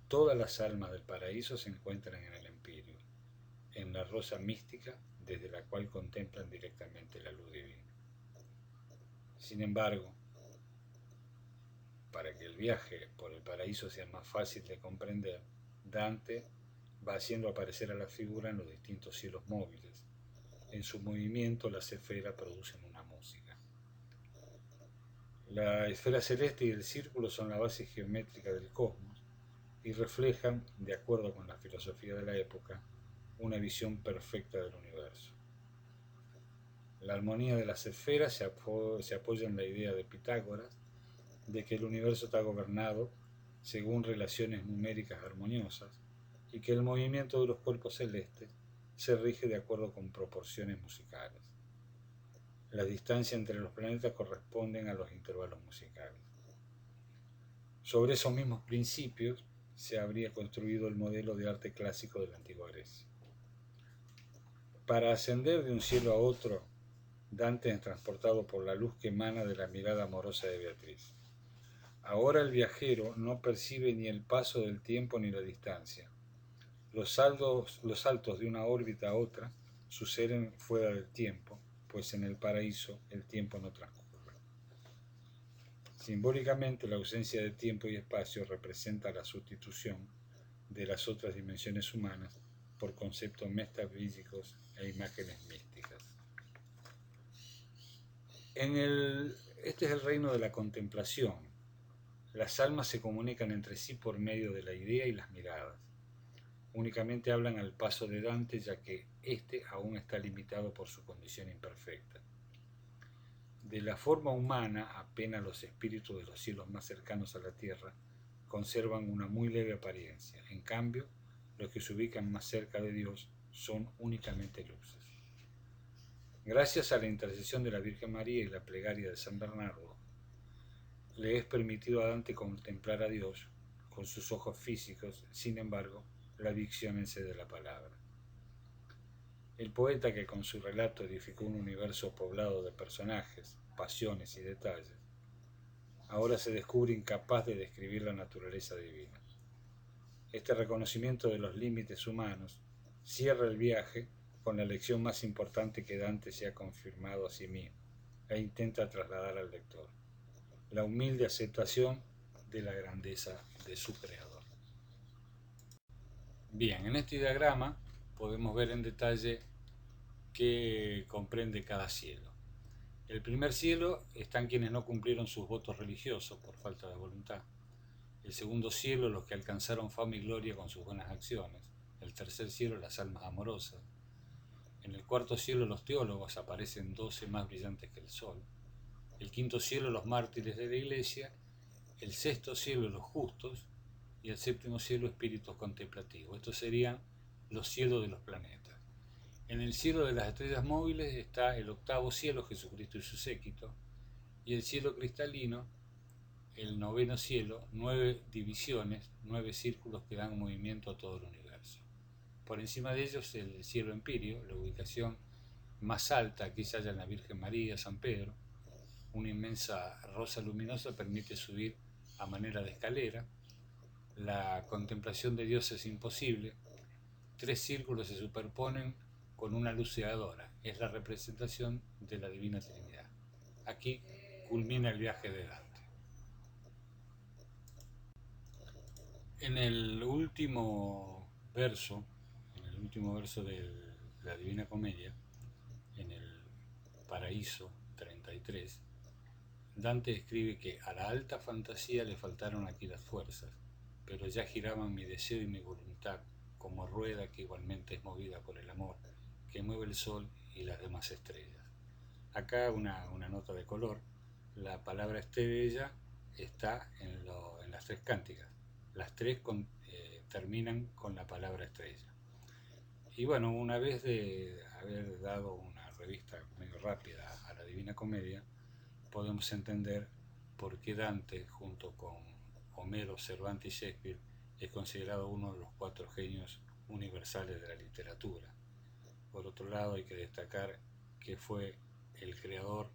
Todas las almas del paraíso se encuentran en el Empíreo, en la rosa mística desde la cual contemplan directamente la luz divina. Sin embargo, para que el viaje por el paraíso sea más fácil de comprender, Dante va haciendo aparecer a la figura en los distintos cielos móviles. En su movimiento las esferas producen una música. La esfera celeste y el círculo son la base geométrica del cosmos y reflejan, de acuerdo con la filosofía de la época, una visión perfecta del universo. La armonía de las esferas se apoya en la idea de Pitágoras de que el universo está gobernado según relaciones numéricas armoniosas, y que el movimiento de los cuerpos celestes se rige de acuerdo con proporciones musicales. Las distancias entre los planetas corresponden a los intervalos musicales. Sobre esos mismos principios se habría construido el modelo de arte clásico de la antigua Grecia. Para ascender de un cielo a otro, Dante es transportado por la luz que emana de la mirada amorosa de Beatriz. Ahora el viajero no percibe ni el paso del tiempo ni la distancia. Los saltos de una órbita a otra suceden fuera del tiempo, pues en el paraíso el tiempo no transcurre. Simbólicamente, la ausencia de tiempo y espacio representa la sustitución de las otras dimensiones humanas por conceptos metafísicos e imágenes místicas. Este es el reino de la contemplación. Las almas se comunican entre sí por medio de la idea y las miradas. Únicamente hablan al paso de Dante, ya que éste aún está limitado por su condición imperfecta. De la forma humana, apenas los espíritus de los cielos más cercanos a la tierra conservan una muy leve apariencia. En cambio, los que se ubican más cerca de Dios son únicamente luces. Gracias a la intercesión de la Virgen María y la plegaria de San Bernardo, le es permitido a Dante contemplar a Dios con sus ojos físicos. Sin embargo, la dicción excede la palabra. El poeta, que con su relato edificó un universo poblado de personajes, pasiones y detalles, ahora se descubre incapaz de describir la naturaleza divina. Este reconocimiento de los límites humanos cierra el viaje con la lección más importante que Dante se ha confirmado a sí mismo e intenta trasladar al lector: la humilde aceptación de la grandeza de su creador. Bien, en este diagrama podemos ver en detalle qué comprende cada cielo. El primer cielo están quienes no cumplieron sus votos religiosos por falta de voluntad. El segundo cielo, los que alcanzaron fama y gloria con sus buenas acciones. El tercer cielo, las almas amorosas. En el cuarto cielo, los teólogos, aparecen 12 más brillantes que el sol. El quinto cielo, los mártires de la iglesia. El sexto cielo, los justos. Y el séptimo cielo, espíritus contemplativos. Estos serían los cielos de los planetas. En el cielo de las estrellas móviles está el octavo cielo, Jesucristo y su séquito. Y el cielo cristalino, el noveno cielo, 9 divisiones, 9 círculos que dan movimiento a todo el universo. Por encima de ellos el cielo empíreo, la ubicación más alta. Aquí se halla la Virgen María, San Pedro. Una inmensa rosa luminosa permite subir a manera de escalera. La contemplación de Dios es imposible. 3 círculos se superponen con una luz cegadora. Es la representación de la Divina Trinidad. Aquí culmina el viaje de Dante. En el último verso de la Divina Comedia, en el Paraíso 33, Dante escribe que a la alta fantasía le faltaron aquí las fuerzas, pero ya giraban mi deseo y mi voluntad como rueda que igualmente es movida por el amor, que mueve el sol y las demás estrellas. Acá una nota de color: la palabra estrella está en las 3 cánticas. Las 3 terminan con la palabra estrella. Y bueno, una vez de haber dado una revista medio rápida a la Divina Comedia, podemos entender por qué Dante, junto con Homero, Cervantes y Shakespeare, es considerado uno de los 4 genios universales de la literatura. Por otro lado, hay que destacar que fue el creador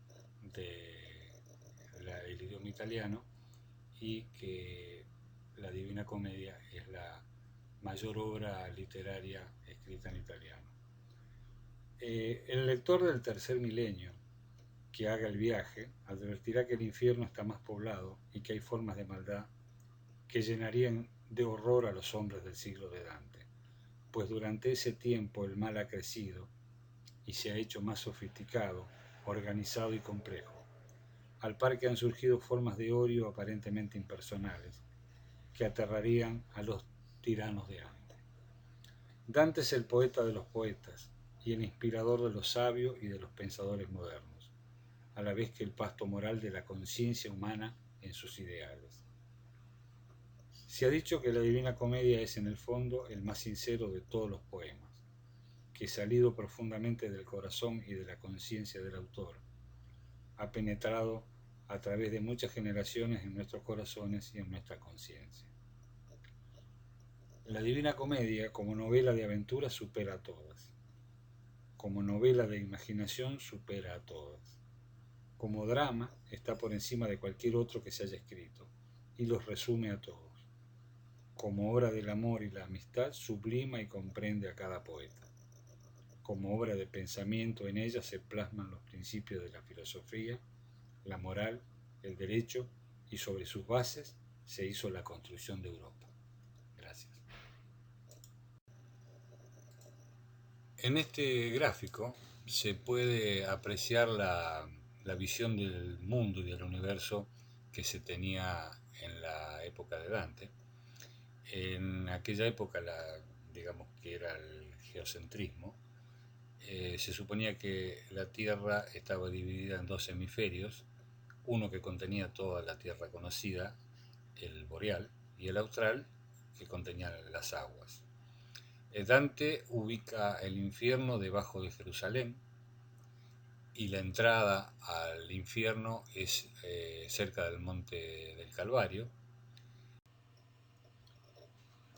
del idioma italiano y que la Divina Comedia es la mayor obra literaria escrita en italiano. El lector del tercer milenio que haga el viaje advertirá que el infierno está más poblado y que hay formas de maldad que llenarían de horror a los hombres del siglo de Dante, pues durante ese tiempo el mal ha crecido y se ha hecho más sofisticado, organizado y complejo, al par que han surgido formas de odio aparentemente impersonales que aterrarían a los tiranos de antes. Dante es el poeta de los poetas y el inspirador de los sabios y de los pensadores modernos, a la vez que el pasto moral de la conciencia humana en sus ideales. Se ha dicho que la Divina Comedia es en el fondo el más sincero de todos los poemas, que salido profundamente del corazón y de la conciencia del autor, ha penetrado a través de muchas generaciones en nuestros corazones y en nuestra conciencia. La Divina Comedia, como novela de aventura, supera a todas. Como novela de imaginación, supera a todas. Como drama, está por encima de cualquier otro que se haya escrito, y los resume a todos. Como obra del amor y la amistad, sublima y comprende a cada poeta. Como obra de pensamiento, en ella se plasman los principios de la filosofía, la moral, el derecho, y sobre sus bases se hizo la construcción de Europa. Gracias. En este gráfico se puede apreciar la visión del mundo y del universo que se tenía en la época de Dante. En aquella época, digamos que era el geocentrismo, se suponía que la Tierra estaba dividida en dos hemisferios, uno que contenía toda la Tierra conocida, el boreal, y el austral, que contenía las aguas. Dante ubica el infierno debajo de Jerusalén y la entrada al infierno es cerca del monte del Calvario.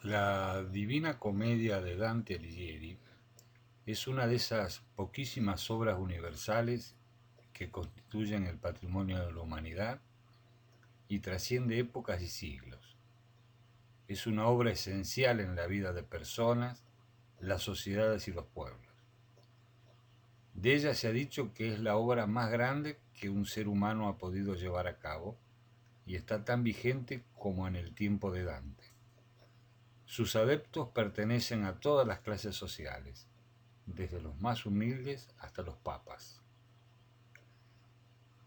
La Divina Comedia de Dante Alighieri es una de esas poquísimas obras universales que constituyen el patrimonio de la humanidad y trasciende épocas y siglos. Es una obra esencial en la vida de personas, las sociedades y los pueblos. De ella se ha dicho que es la obra más grande que un ser humano ha podido llevar a cabo y está tan vigente como en el tiempo de Dante. Sus adeptos pertenecen a todas las clases sociales, desde los más humildes hasta los papas.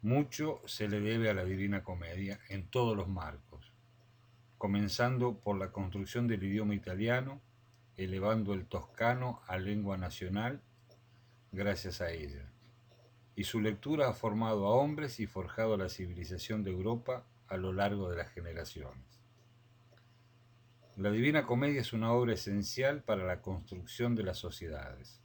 Mucho se le debe a la Divina Comedia en todos los marcos, comenzando por la construcción del idioma italiano, elevando el toscano a lengua nacional gracias a ella. Y su lectura ha formado a hombres y forjado la civilización de Europa a lo largo de las generaciones. La Divina Comedia es una obra esencial para la construcción de las sociedades.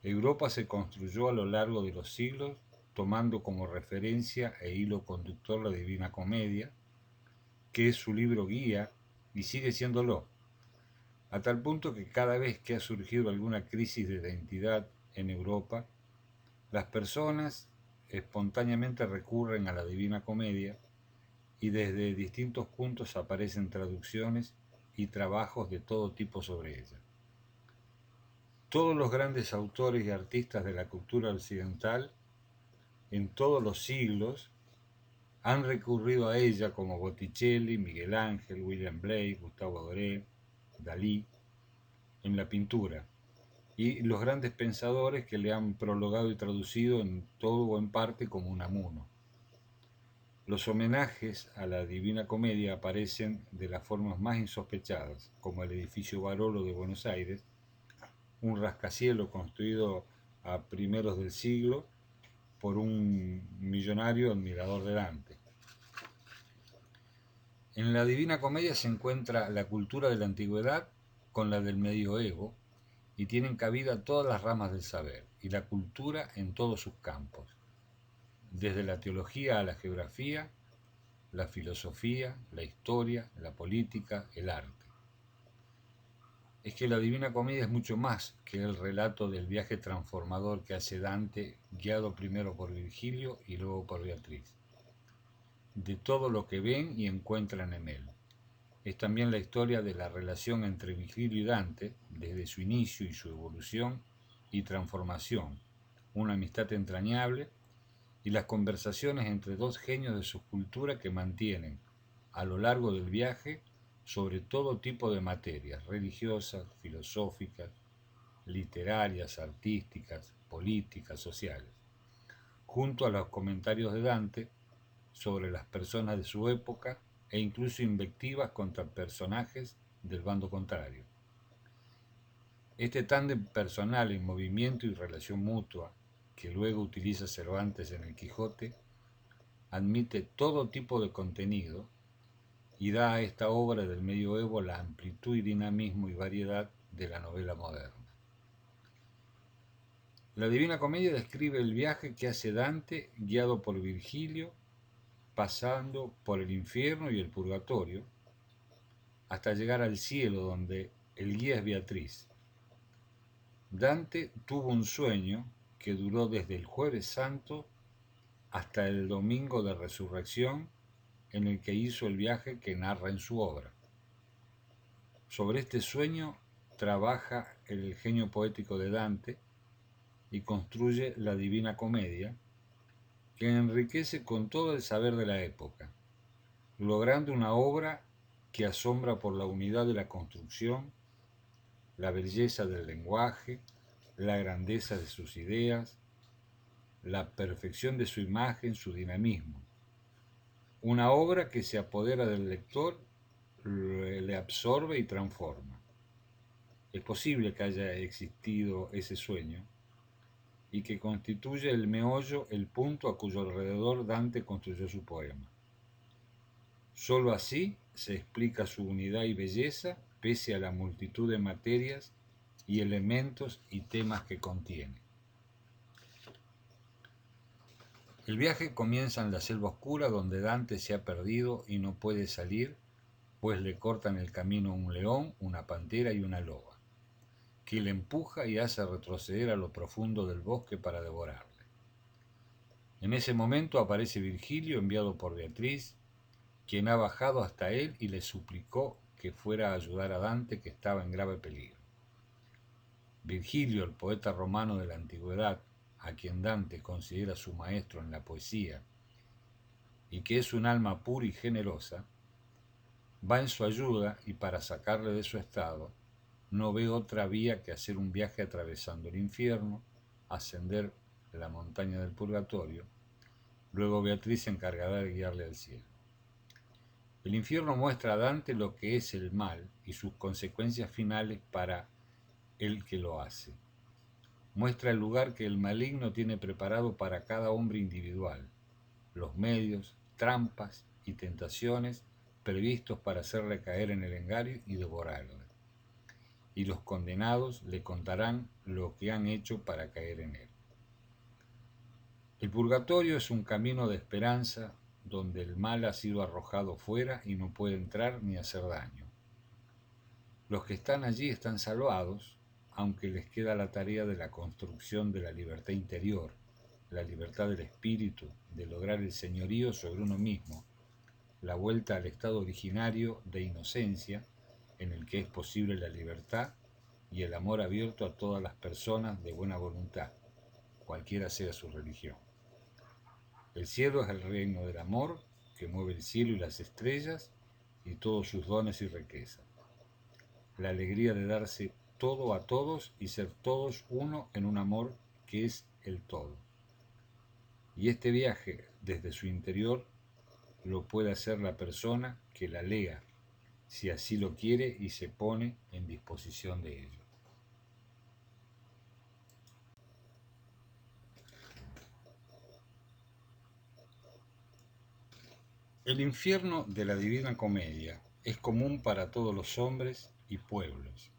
Europa se construyó a lo largo de los siglos tomando como referencia e hilo conductor la Divina Comedia, que es su libro guía y sigue siéndolo, a tal punto que cada vez que ha surgido alguna crisis de identidad en Europa, las personas espontáneamente recurren a la Divina Comedia y desde distintos puntos aparecen traducciones y trabajos de todo tipo sobre ella. Todos los grandes autores y artistas de la cultura occidental, en todos los siglos, han recurrido a ella, como Botticelli, Miguel Ángel, William Blake, Gustavo Doré, Dalí, en la pintura, y los grandes pensadores que le han prologado y traducido en todo o en parte como Unamuno. Los homenajes a la Divina Comedia aparecen de las formas más insospechadas, como el edificio Barolo de Buenos Aires, un rascacielos construido a primeros del siglo por un millonario admirador de Dante. En la Divina Comedia se encuentra la cultura de la antigüedad con la del medioevo y tienen cabida todas las ramas del saber y la cultura en todos sus campos, desde la teología a la geografía, la filosofía, la historia, la política, el arte. Es que la Divina Comedia es mucho más que el relato del viaje transformador que hace Dante, guiado primero por Virgilio y luego por Beatriz, de todo lo que ven y encuentran en él. Es también la historia de la relación entre Virgilio y Dante, desde su inicio y su evolución y transformación, una amistad entrañable y las conversaciones entre dos genios de su cultura que mantienen, a lo largo del viaje, sobre todo tipo de materias, religiosas, filosóficas, literarias, artísticas, políticas, sociales, junto a los comentarios de Dante sobre las personas de su época e incluso invectivas contra personajes del bando contrario. Este tándem personal en movimiento y relación mutua, que luego utiliza Cervantes en el Quijote, admite todo tipo de contenido y da a esta obra del medioevo la amplitud y dinamismo y variedad de la novela moderna. La Divina Comedia describe el viaje que hace Dante guiado por Virgilio, pasando por el infierno y el purgatorio, hasta llegar al cielo donde el guía es Beatriz. Dante tuvo un sueño que duró desde el Jueves Santo hasta el Domingo de Resurrección, en el que hizo el viaje que narra en su obra. Sobre este sueño trabaja el genio poético de Dante y construye la Divina Comedia, que enriquece con todo el saber de la época, logrando una obra que asombra por la unidad de la construcción, la belleza del lenguaje, la grandeza de sus ideas, la perfección de su imagen, su dinamismo. Una obra que se apodera del lector, le absorbe y transforma. Es posible que haya existido ese sueño y que constituye el meollo, el punto a cuyo alrededor Dante construyó su poema. Solo así se explica su unidad y belleza pese a la multitud de materias y elementos y temas que contiene. El viaje comienza en la selva oscura donde Dante se ha perdido y no puede salir, pues le cortan el camino un león, una pantera y una loba, que le empuja y hace retroceder a lo profundo del bosque para devorarle. En ese momento aparece Virgilio, enviado por Beatriz, quien ha bajado hasta él y le suplicó que fuera a ayudar a Dante, que estaba en grave peligro. Virgilio, el poeta romano de la antigüedad, a quien Dante considera su maestro en la poesía y que es un alma pura y generosa, va en su ayuda y para sacarle de su estado no ve otra vía que hacer un viaje atravesando el infierno, ascender la montaña del purgatorio. Luego Beatriz se encargará de guiarle al cielo. El infierno muestra a Dante lo que es el mal y sus consecuencias finales para el que lo hace. Muestra el lugar que el maligno tiene preparado para cada hombre individual, los medios, trampas y tentaciones previstos para hacerle caer en el engaño y devorarle. Y los condenados le contarán lo que han hecho para caer en él. El purgatorio es un camino de esperanza donde el mal ha sido arrojado fuera y no puede entrar ni hacer daño. Los que están allí están salvados, aunque les queda la tarea de la construcción de la libertad interior, la libertad del espíritu, de lograr el señorío sobre uno mismo, la vuelta al estado originario de inocencia, en el que es posible la libertad y el amor abierto a todas las personas de buena voluntad, cualquiera sea su religión. El cielo es el reino del amor, que mueve el cielo y las estrellas y todos sus dones y riquezas. La alegría de darse todo a todos y ser todos uno en un amor que es el todo. Y este viaje desde su interior lo puede hacer la persona que la lea, si así lo quiere y se pone en disposición de ello. El infierno de la Divina Comedia es común para todos los hombres y pueblos.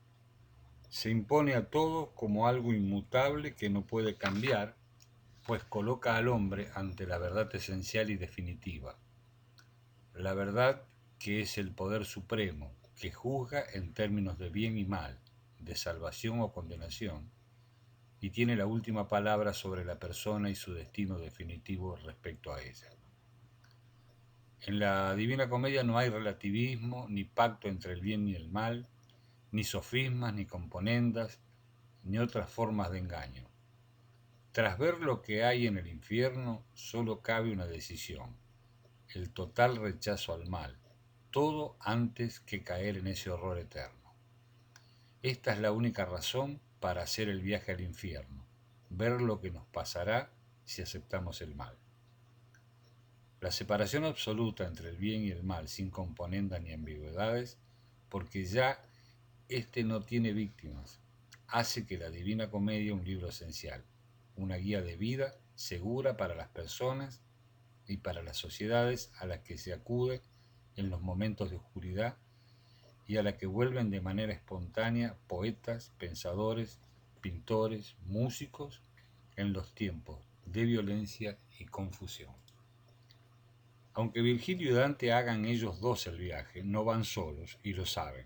Se impone a todos como algo inmutable que no puede cambiar, pues coloca al hombre ante la verdad esencial y definitiva. La verdad que es el poder supremo, que juzga en términos de bien y mal, de salvación o condenación, y tiene la última palabra sobre la persona y su destino definitivo respecto a ella. En la Divina Comedia no hay relativismo, ni pacto entre el bien y el mal, ni sofismas, ni componendas, ni otras formas de engaño. Tras ver lo que hay en el infierno, solo cabe una decisión: el total rechazo al mal, todo antes que caer en ese horror eterno. Esta es la única razón para hacer el viaje al infierno, ver lo que nos pasará si aceptamos el mal. La separación absoluta entre el bien y el mal, sin componendas ni ambigüedades, porque ya este no tiene víctimas, hace que la Divina Comedia un libro esencial, una guía de vida segura para las personas y para las sociedades a las que se acude en los momentos de oscuridad y a la que vuelven de manera espontánea poetas, pensadores, pintores, músicos en los tiempos de violencia y confusión. Aunque Virgilio y Dante hagan ellos dos el viaje, no van solos y lo saben.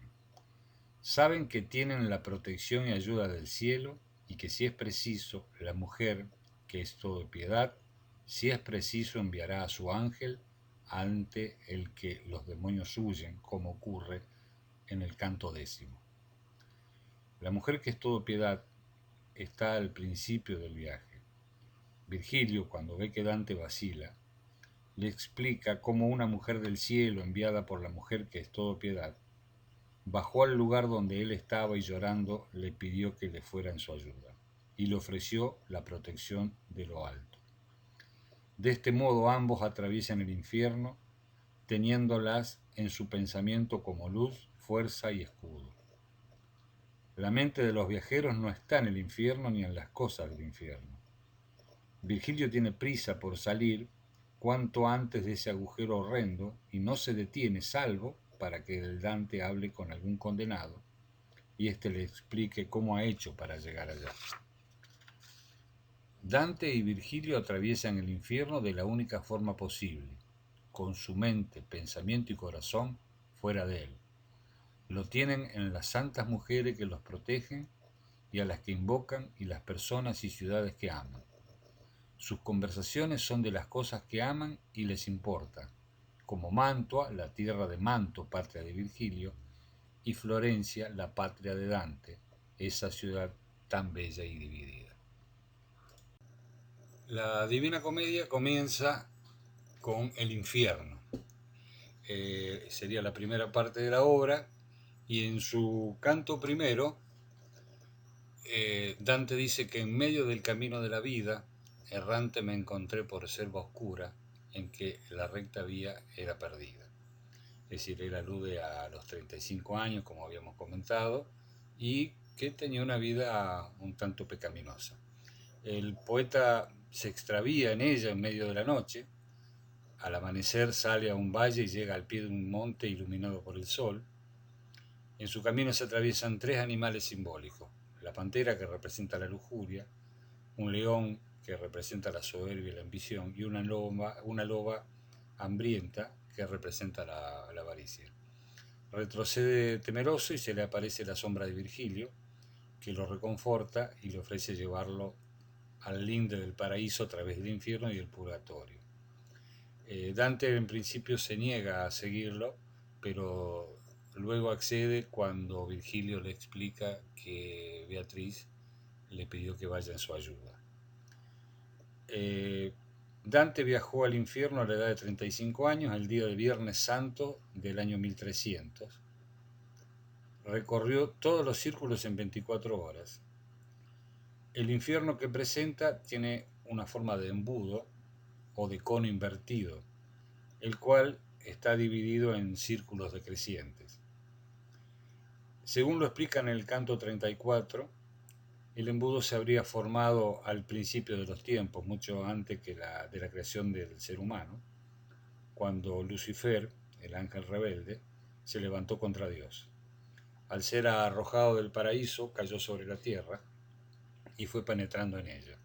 Saben que tienen la protección y ayuda del cielo y que si es preciso, la mujer, que es todo piedad, si es preciso enviará a su ángel ante el que los demonios huyen, como ocurre en el canto 10. La mujer que es todo piedad está al principio del viaje. Virgilio, cuando ve que Dante vacila, le explica cómo una mujer del cielo, enviada por la mujer que es todo piedad, bajó al lugar donde él estaba y llorando le pidió que le fuera en su ayuda y le ofreció la protección de lo alto. De este modo ambos atraviesan el infierno, teniéndolas en su pensamiento como luz, fuerza y escudo. La mente de los viajeros no está en el infierno ni en las cosas del infierno. Virgilio tiene prisa por salir cuanto antes de ese agujero horrendo y no se detiene salvo para que el Dante hable con algún condenado y éste le explique cómo ha hecho para llegar allá. Dante y Virgilio atraviesan el infierno de la única forma posible, con su mente, pensamiento y corazón fuera de él. Lo tienen en las santas mujeres que los protegen y a las que invocan y las personas y ciudades que aman. Sus conversaciones son de las cosas que aman y les importa, como Mantua, la tierra de Manto, patria de Virgilio, y Florencia, la patria de Dante, esa ciudad tan bella y dividida. La Divina Comedia comienza con el infierno. Sería la primera parte de la obra, y en su canto primero, Dante dice que en medio del camino de la vida, errante me encontré por selva oscura, en que la recta vía era perdida. Es decir, él alude a los 35 años, como habíamos comentado, y que tenía una vida un tanto pecaminosa. El poeta se extravía en ella en medio de la noche. Al amanecer sale a un valle y llega al pie de un monte iluminado por el sol. En su camino se atraviesan tres animales simbólicos: la pantera, que representa la lujuria, un león, que representa la soberbia y la ambición, y una loba hambrienta, que representa la avaricia. Retrocede temeroso y se le aparece la sombra de Virgilio, que lo reconforta y le ofrece llevarlo al linde del paraíso a través del infierno y el purgatorio. Dante en principio se niega a seguirlo, pero luego accede cuando Virgilio le explica que Beatriz le pidió que vaya en su ayuda. Dante viajó al infierno a la edad de 35 años, el día de Viernes Santo del año 1300. Recorrió todos los círculos en 24 horas. El infierno que presenta tiene una forma de embudo o de cono invertido, el cual está dividido en círculos decrecientes. Según lo explica en el canto 34, el embudo se habría formado al principio de los tiempos, mucho antes de la creación del ser humano, cuando Lucifer, el ángel rebelde, se levantó contra Dios. Al ser arrojado del paraíso, cayó sobre la tierra y fue penetrando en ella.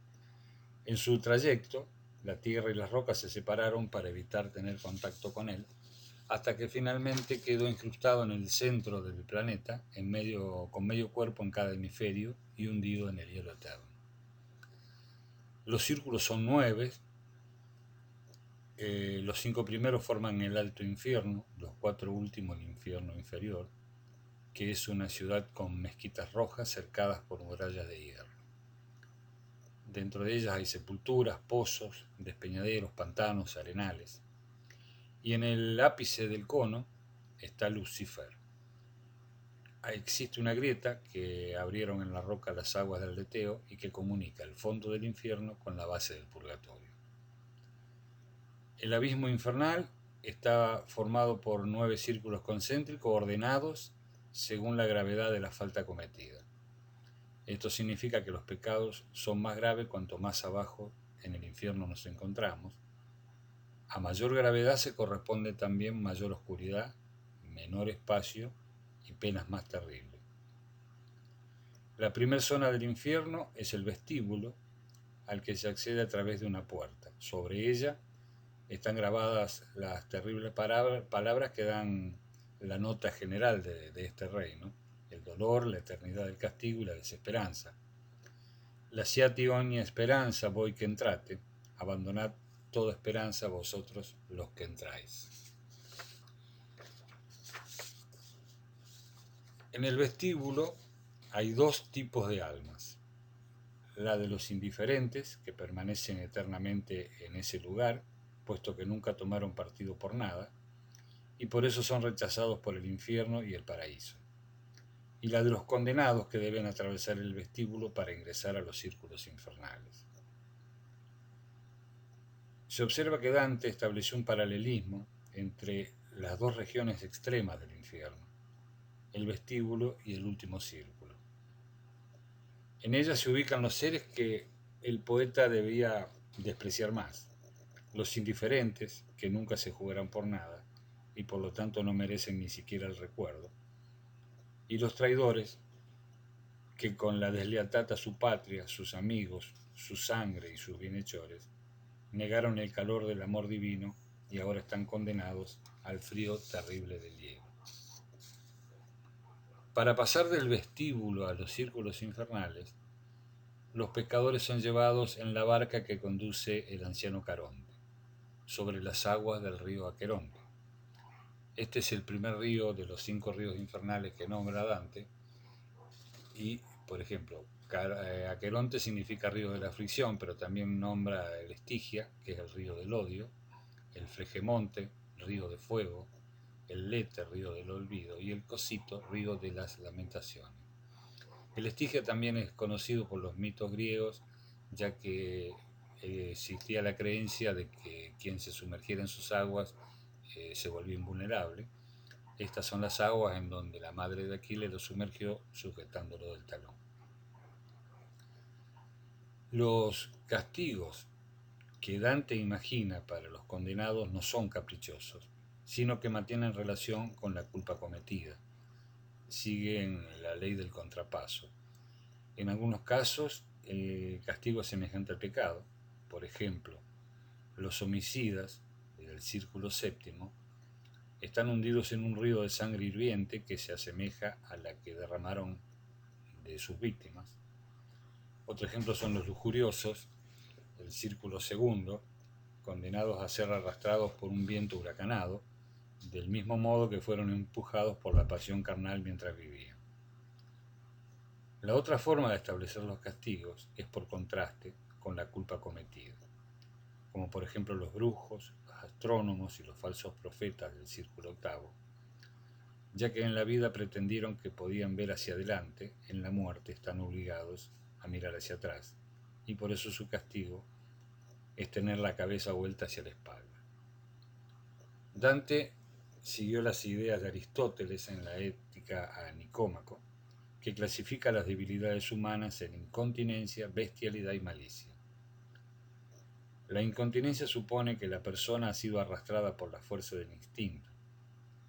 En su trayecto, la tierra y las rocas se separaron para evitar tener contacto con él, hasta que finalmente quedó incrustado en el centro del planeta, con medio cuerpo en cada hemisferio y hundido en el hielo eterno. Los círculos son 9. Los 5 primeros forman el alto infierno, los 4 últimos el infierno inferior, que es una ciudad con mezquitas rojas cercadas por murallas de hierro. Dentro de ellas hay sepulturas, pozos, despeñaderos, pantanos, arenales. Y en el ápice del cono está Lucifer. Existe una grieta que abrieron en la roca las aguas del leteo y que comunica el fondo del infierno con la base del purgatorio. El abismo infernal está formado por 9 círculos concéntricos ordenados según la gravedad de la falta cometida. Esto significa que los pecados son más graves cuanto más abajo en el infierno nos encontramos, A mayor gravedad se corresponde también mayor oscuridad, menor espacio y penas más terribles. La primera zona del infierno es el vestíbulo, al que se accede a través de una puerta. Sobre ella están grabadas las terribles palabras que dan la nota general de este reino: el dolor, la eternidad del castigo y la desesperanza. Lasciati ogni esperanza voi que entrate, abandonad toda esperanza vosotros los que entráis. En el vestíbulo hay dos tipos de almas: la de los indiferentes, que permanecen eternamente en ese lugar, puesto que nunca tomaron partido por nada, y por eso son rechazados por el infierno y el paraíso; y la de los condenados, que deben atravesar el vestíbulo para ingresar a los círculos infernales. Se observa que Dante estableció un paralelismo entre las dos regiones extremas del infierno, el vestíbulo y el último círculo. En ella se ubican los seres que el poeta debía despreciar más: los indiferentes, que nunca se jugarán por nada y por lo tanto no merecen ni siquiera el recuerdo; y los traidores, que con la deslealtad a su patria, sus amigos, su sangre y sus bienhechores, negaron el calor del amor divino y ahora están condenados al frío terrible del hielo. Para pasar del vestíbulo a los círculos infernales, los pecadores son llevados en la barca que conduce el anciano Caronte, sobre las aguas del río Aqueronte. Este es el primer río de los 5 ríos infernales que nombra Dante, y, por ejemplo, Aqueronte significa río de la aflicción, pero también nombra el Estigia, que es el río del odio, el Fregemonte, río de fuego, el Lete, río del olvido, y el Cosito, río de las lamentaciones. El Estigia también es conocido por los mitos griegos, ya que existía la creencia de que quien se sumergiera en sus aguas se volvía invulnerable. Estas son las aguas en donde la madre de Aquiles lo sumergió sujetándolo del talón. Los castigos que Dante imagina para los condenados no son caprichosos, sino que mantienen relación con la culpa cometida. Siguen la ley del contrapaso. En algunos casos, el castigo es semejante al pecado. Por ejemplo, los homicidas del círculo séptimo están hundidos en un río de sangre hirviente que se asemeja a la que derramaron de sus víctimas. Otro ejemplo son los lujuriosos del círculo segundo, condenados a ser arrastrados por un viento huracanado, del mismo modo que fueron empujados por la pasión carnal mientras vivían. La otra forma de establecer los castigos es por contraste con la culpa cometida, como por ejemplo los brujos, los astrónomos y los falsos profetas del círculo octavo, ya que en la vida pretendieron que podían ver hacia adelante, en la muerte están obligados a mirar hacia atrás, y por eso su castigo es tener la cabeza vuelta hacia la espalda. Dante siguió las ideas de Aristóteles en la Ética a Nicómaco, que clasifica las debilidades humanas en incontinencia, bestialidad y malicia. La incontinencia supone que la persona ha sido arrastrada por la fuerza del instinto.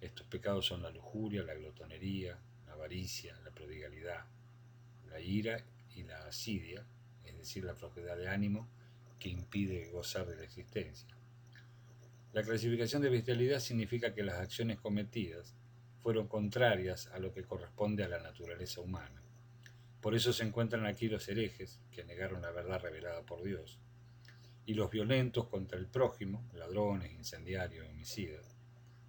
Estos pecados son la lujuria, la glotonería, la avaricia, la prodigalidad, la ira y la asidia, es decir, la flojedad de ánimo que impide gozar de la existencia. La clasificación de bestialidad significa que las acciones cometidas fueron contrarias a lo que corresponde a la naturaleza humana. Por eso se encuentran aquí los herejes, que negaron la verdad revelada por Dios, y los violentos contra el prójimo, ladrones, incendiarios, homicidas,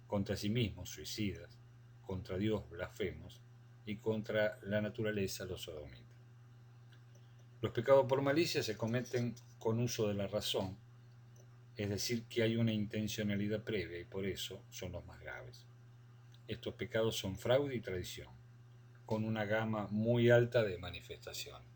contra sí mismos, suicidas, contra Dios, blasfemos, y contra la naturaleza, los sodomitas. Los pecados por malicia se cometen con uso de la razón, es decir, que hay una intencionalidad previa, y por eso son los más graves. Estos pecados son fraude y traición, con una gama muy alta de manifestaciones.